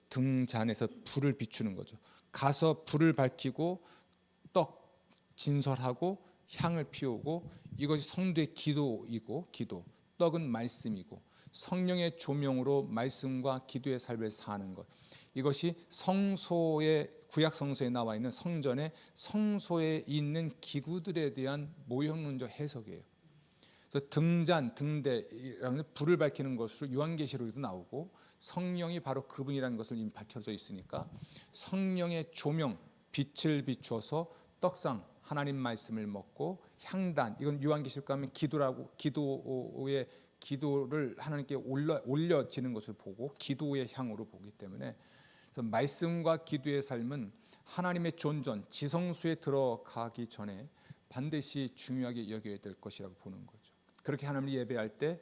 등잔에서 불을 비추는 거죠. 가서 불을 밝히고 떡 진설하고 향을 피우고, 이것이 성도의 기도이고, 기도, 떡은 말씀이고, 성령의 조명으로 말씀과 기도의 삶을 사는 것, 이것이 성소의, 구약 성소에 나와 있는 성전의 성소에 있는 기구들에 대한 모형론적 해석이에요. 그래서 등잔, 등대라는 불을 밝히는 것으로 요한계시록에도 나오고, 성령이 바로 그분이라는 것을 이미 밝혀져 있으니까 성령의 조명, 빛을 비추어서 떡상, 하나님 말씀을 먹고, 향단, 이건 요한계시록 가면 기도라고, 기도를 하나님께 올려지는 것을 보고 기도의 향으로 보기 때문에, 그래서 말씀과 기도의 삶은 하나님의 존전, 지성소에 들어가기 전에 반드시 중요하게 여겨야 될 것이라고 보는 거죠. 그렇게 하나님을 예배할 때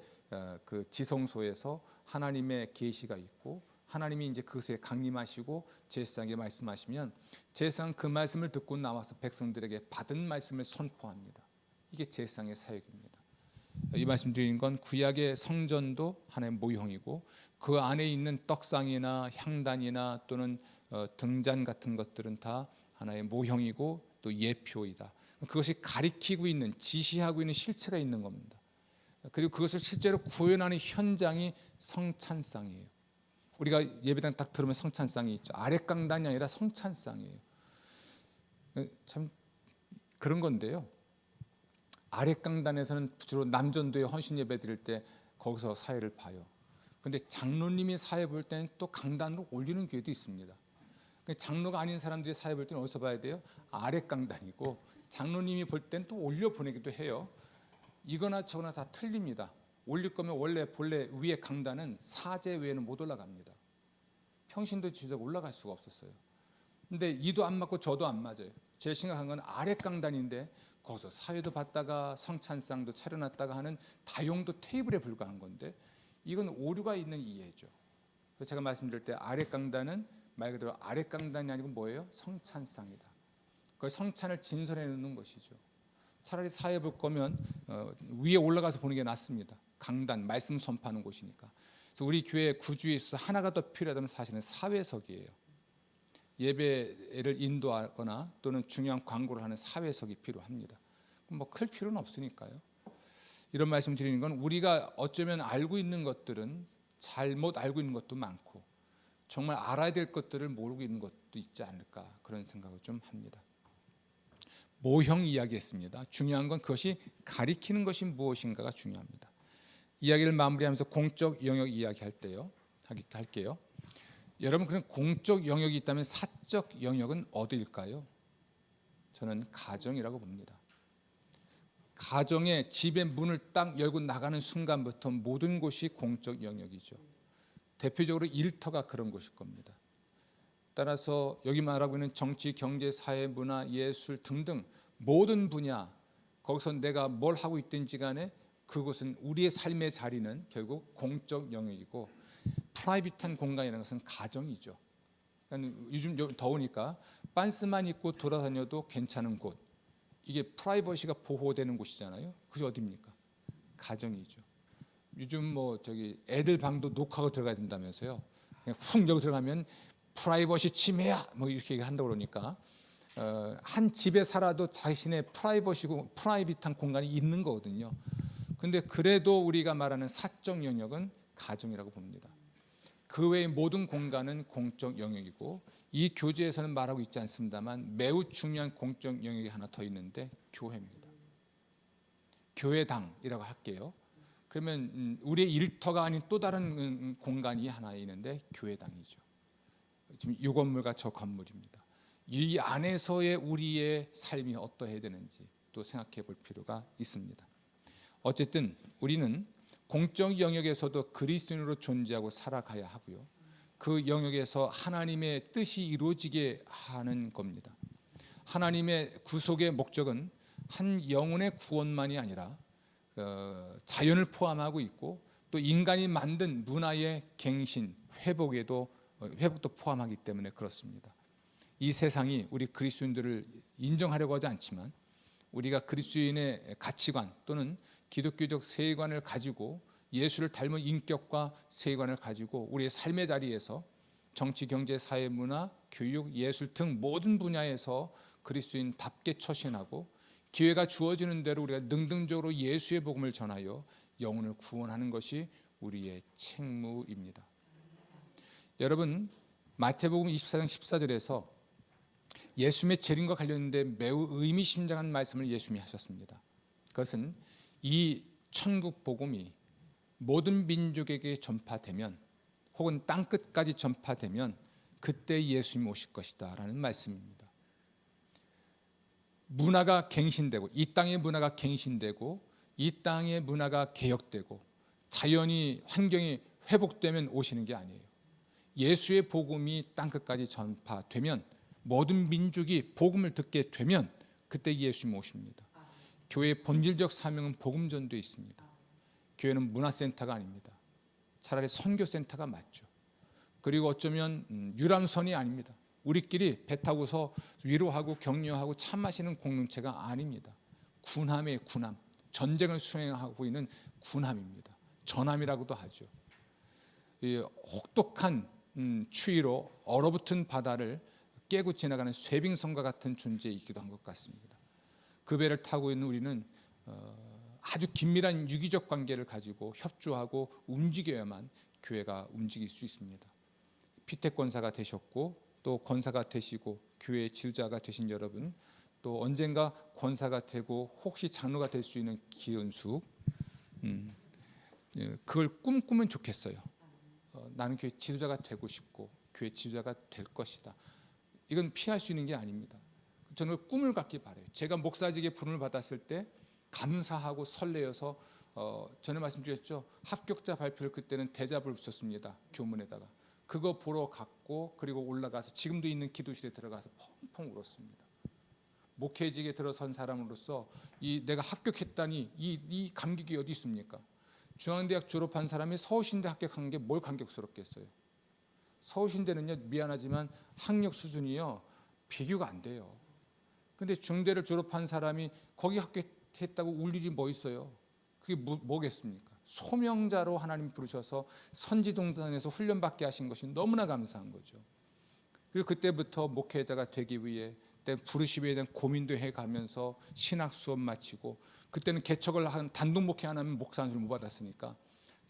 그 지성소에서 하나님의 계시가 있고, 하나님이 이제 그것에 강림하시고 제사장에게 말씀하시면 제사장 그 말씀을 듣고 나와서 백성들에게 받은 말씀을 선포합니다. 이게 제사장의 사역입니다. 이 말씀 드리는 건 구약의 성전도 하나의 모형이고, 그 안에 있는 떡상이나 향단이나 또는 등잔 같은 것들은 다 하나의 모형이고 또 예표이다. 그것이 가리키고 있는, 지시하고 있는 실체가 있는 겁니다. 그리고 그것을 실제로 구현하는 현장이 성찬상이에요. 우리가 예배당 딱 들으면 성찬상이 있죠. 아랫강단이 아니라 성찬상이에요. 참 그런 건데요, 아랫강단에서는 주로 남전도에 헌신 예배 드릴 때 거기서 사회를 봐요. 그런데 장로님이 사회 볼 때는 또 강단으로 올리는 교회도 있습니다. 장로가 아닌 사람들이 사회 볼 때는 어디서 봐야 돼요? 아랫강단이고, 장로님이 볼 때는 또 올려 보내기도 해요. 이거나 저거나 다 틀립니다. 올릴 거면 원래 본래 위에 강단은 사제 외에는 못 올라갑니다. 평신도 지도자가 올라갈 수가 없었어요. 근데 이도 안 맞고 저도 안 맞아요. 제일 심각한 건 아랫강단인데 거기서 사회도 받다가 성찬상도 차려놨다가 하는 다용도 테이블에 불과한 건데, 이건 오류가 있는 이해죠. 그래서 제가 말씀드릴 때 아랫강단은 말 그대로 아랫강단이 아니고 뭐예요? 성찬상이다. 그 성찬을 진설해 놓는 것이죠. 차라리 사회 볼 거면 위에 올라가서 보는 게 낫습니다. 강단, 말씀 선포하는 곳이니까. 그래서 우리 교회 구주에 있어서 하나가 더 필요하다면 사실은 사회석이에요. 예배를 인도하거나 또는 중요한 광고를 하는 사회석이 필요합니다. 뭐 클 필요는 없으니까요. 이런 말씀 드리는 건, 우리가 어쩌면 알고 있는 것들은 잘못 알고 있는 것도 많고, 정말 알아야 될 것들을 모르고 있는 것도 있지 않을까, 그런 생각을 좀 합니다. 모형 이야기했습니다. 중요한 건 그것이 가리키는 것이 무엇인가가 중요합니다. 이야기를 마무리하면서 공적 영역 이야기할 때요, 할게요. 여러분, 그런 공적 영역이 있다면 사적 영역은 어디일까요? 저는 가정이라고 봅니다. 가정의 집의 문을 딱 열고 나가는 순간부터 모든 곳이 공적 영역이죠. 대표적으로 일터가 그런 곳일 겁니다. 따라서 여기 말하고 있는 정치, 경제, 사회, 문화, 예술 등등 모든 분야, 거기서 내가 뭘 하고 있든지 간에 그곳은 우리의 삶의 자리는 결국 공적 영역이고, 프라이빗한 공간이라는 것은 가정이죠. 그러니까 요즘 더우니까 반스만 입고 돌아다녀도 괜찮은 곳, 이게 프라이버시가 보호되는 곳이잖아요. 그게 어디입니까? 가정이죠. 요즘 뭐 저기 애들 방도 녹화하고 들어가야 된다면서요. 그냥 훅 여기 들어가면 프라이버시 침해야 뭐 이렇게 얘기한다고 그러니까 한 집에 살아도 자신의 프라이버시고 프라이빗한 공간이 있는 거거든요. 근데 그래도 우리가 말하는 사적 영역은 가정이라고 봅니다. 그 외의 모든 공간은 공적 영역이고, 이 교재에서는 말하고 있지 않습니다만 매우 중요한 공적 영역이 하나 더 있는데 교회입니다. 교회당이라고 할게요. 그러면 우리의 일터가 아닌 또 다른 공간이 하나 있는데 교회당이죠. 지금 이 건물과 저 건물입니다. 이 안에서의 우리의 삶이 어떠해야 되는지 또 생각해 볼 필요가 있습니다. 어쨌든 우리는 공적 영역에서도 그리스도인으로 존재하고 살아가야 하고요. 그 영역에서 하나님의 뜻이 이루어지게 하는 겁니다. 하나님의 구속의 목적은 한 영혼의 구원만이 아니라 자연을 포함하고 있고, 또 인간이 만든 문화의 갱신, 회복도 포함하기 때문에 그렇습니다. 이 세상이 우리 그리스도인들을 인정하려고 하지 않지만, 우리가 그리스도인의 가치관 또는 기독교적 세계관을 가지고 예수를 닮은 인격과 세계관을 가지고 우리의 삶의 자리에서 정치, 경제, 사회, 문화, 교육, 예술 등 모든 분야에서 그리스도인답게 처신하고, 기회가 주어지는 대로 우리가 능동적으로 예수의 복음을 전하여 영혼을 구원하는 것이 우리의 책무입니다. 여러분, 마태복음 24장 14절에서 예수님의 재림과 관련돼 매우 의미심장한 말씀을 예수님이 하셨습니다. 그것은 이 천국 복음이 모든 민족에게 전파되면, 혹은 땅끝까지 전파되면 그때 예수님이 오실 것이다 라는 말씀입니다. 문화가 갱신되고, 이 땅의 문화가 갱신되고, 이 땅의 문화가 개혁되고, 자연이 환경이 회복되면 오시는 게 아니에요. 예수의 복음이 땅끝까지 전파되면, 모든 민족이 복음을 듣게 되면 그때 예수님 오십니다. 교회의 본질적 사명은 복음 전도에 있습니다. 교회는 문화센터가 아닙니다. 차라리 선교센터가 맞죠. 그리고 어쩌면 유람선이 아닙니다. 우리끼리 배 타고서 위로하고 격려하고 차 마시는 공동체가 아닙니다. 군함이에요. 군함. 전쟁을 수행하고 있는 군함입니다. 전함이라고도 하죠. 이 혹독한 추위로 얼어붙은 바다를 깨고 지나가는 쇠빙선과 같은 존재이기도 한 것 같습니다. 그 배를 타고 있는 우리는 아주 긴밀한 유기적 관계를 가지고 협조하고 움직여야만 교회가 움직일 수 있습니다. 피택 권사가 되셨고, 또 권사가 되시고 교회의 지도자가 되신 여러분, 또 언젠가 권사가 되고 혹시 장로가 될 수 있는 기은숙, 그걸 꿈꾸면 좋겠어요. 나는 교회 지도자가 되고 싶고 교회 지도자가 될 것이다. 이건 피할 수 있는 게 아닙니다. 저는 꿈을 갖기 바라요. 제가 목사직에 부름을 받았을 때 감사하고 설레어서 전에 말씀드렸죠. 합격자 발표를 그때는 대잡을 붙였습니다. 교문에다가. 그거 보러 갔고, 그리고 올라가서 지금도 있는 기도실에 들어가서 펑펑 울었습니다. 목회직에 들어선 사람으로서 내가 합격했다니 이 감격이 어디 있습니까? 중앙대학 졸업한 사람이 서울신대 합격한 게 뭘 감격스럽겠어요. 서울신대는요, 미안하지만 학력 수준이요 비교가 안 돼요. 근데 중대를 졸업한 사람이 거기 합격했다고 울 일이 뭐 있어요? 그게 뭐겠습니까? 소명자로 하나님 부르셔서 선지동산에서 훈련받게 하신 것이 너무나 감사한 거죠. 그리고 그때부터 목회자가 되기 위해 부르심에 대한 고민도 해가면서 신학 수업 마치고, 그때는 개척을 한 단독 목회 안 하면 목사 안수를 못 받았으니까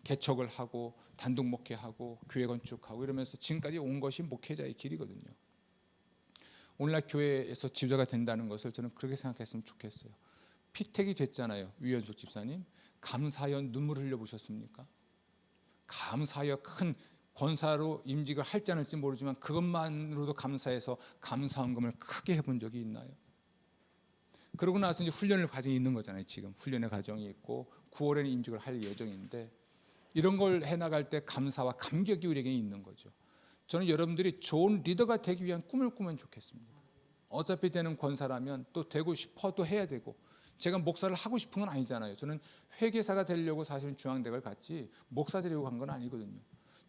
개척을 하고 단독 목회하고 교회 건축하고 이러면서 지금까지 온 것이 목회자의 길이거든요. 오늘날 교회에서 지도자가 된다는 것을 저는 그렇게 생각했으면 좋겠어요. 피택이 됐잖아요. 위원숙 집사님. 감사하여 눈물 흘려보셨습니까? 감사하여 큰 권사로 임직을 할지 않을지 모르지만 그것만으로도 감사해서 감사헌금을 크게 해본 적이 있나요? 그러고 나서 이제 훈련을 과정이 있는 거잖아요. 지금 훈련의 과정이 있고 9월에는 임직을 할 예정인데 이런 걸 해나갈 때 감사와 감격이 우리에게 있는 거죠. 저는 여러분들이 좋은 리더가 되기 위한 꿈을 꾸면 좋겠습니다. 어차피 되는 권사라면 또 되고 싶어도 해야 되고, 제가 목사를 하고 싶은 건 아니잖아요. 저는 회계사가 되려고 사실은 중앙대학을 갔지 목사 되려고 간 건 아니거든요.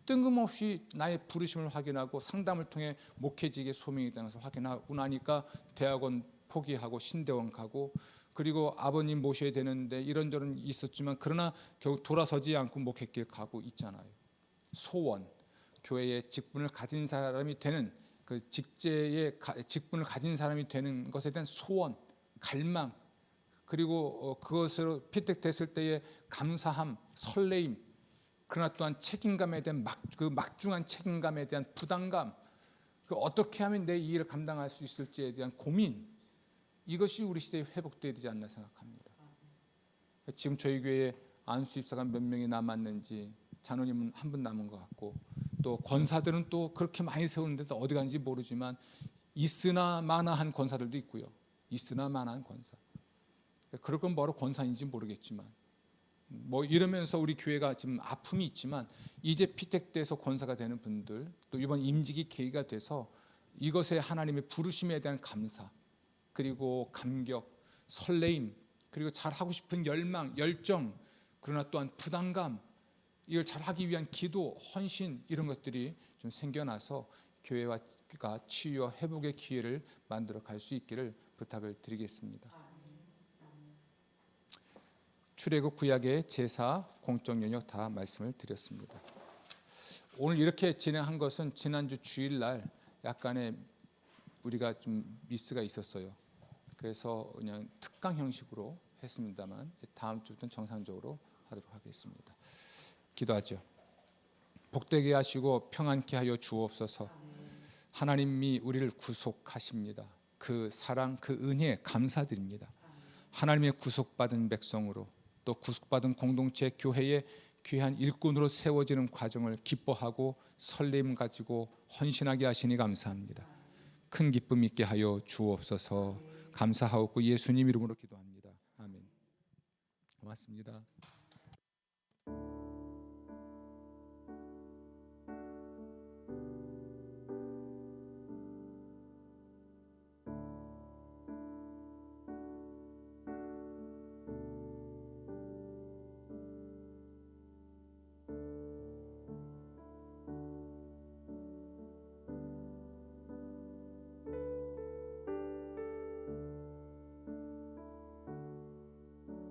뜬금없이 나의 부르심을 확인하고 상담을 통해 목회직의 소명에 대해서 확인하고 나니까 대학원 포기하고 신대원 가고, 그리고 아버님 모셔야 되는데 이런저런 있었지만 그러나 결국 돌아서지 않고 목회길 가고 있잖아요. 소원, 교회의 직분을 가진 사람이 되는, 그 직제의 직분을 가진 사람이 되는 것에 대한 소원, 갈망, 그리고 그것으로 피택됐을 때의 감사함, 설레임, 그러나 또한 책임감에 대한 그 막중한 책임감에 대한 부담감, 그 어떻게 하면 내 이 일을 감당할 수 있을지에 대한 고민, 이것이 우리 시대에 회복되어야 되지 않나 생각합니다. 지금 저희 교회에 안수 집사가 몇 명이 남았는지, 장로님은 한 분 남은 것 같고, 또 권사들은 또 그렇게 많이 세우는데 어디 간지 모르지만 있으나 마나한 권사들도 있고요. 있으나 마나한 권사. 그럴 건 뭐로 권사인지 모르겠지만 뭐 이러면서 우리 교회가 지금 아픔이 있지만 이제 피택돼서 권사가 되는 분들, 또 이번 임직이 계기가 돼서 이것에 하나님의 부르심에 대한 감사, 그리고 감격, 설레임, 그리고 잘하고 싶은 열망, 열정, 그러나 또한 부담감, 이걸 잘하기 위한 기도, 헌신, 이런 것들이 좀 생겨나서 교회가 치유와 회복의 기회를 만들어 갈 수 있기를 부탁을 드리겠습니다. 출애굽 구약의 제사, 공적 영역 다 말씀을 드렸습니다. 오늘 이렇게 진행한 것은 지난주 주일날 약간의 우리가 좀 미스가 있었어요. 그래서 그냥 특강 형식으로 했습니다만 다음 주부터는 정상적으로 하도록 하겠습니다. 기도하죠. 복되게 하시고 평안케 하여 주옵소서. 하나님이 우리를 구속하십니다. 그 사랑, 그 은혜 감사드립니다. 하나님의 구속받은 백성으로, 또 구속받은 공동체 교회의 귀한 일꾼으로 세워지는 과정을 기뻐하고 설렘 가지고 헌신하게 하시니 감사합니다. 큰 기쁨 있게 하여 주옵소서. 감사하옵고 예수님 이름으로 기도합니다. 아멘. 고맙습니다.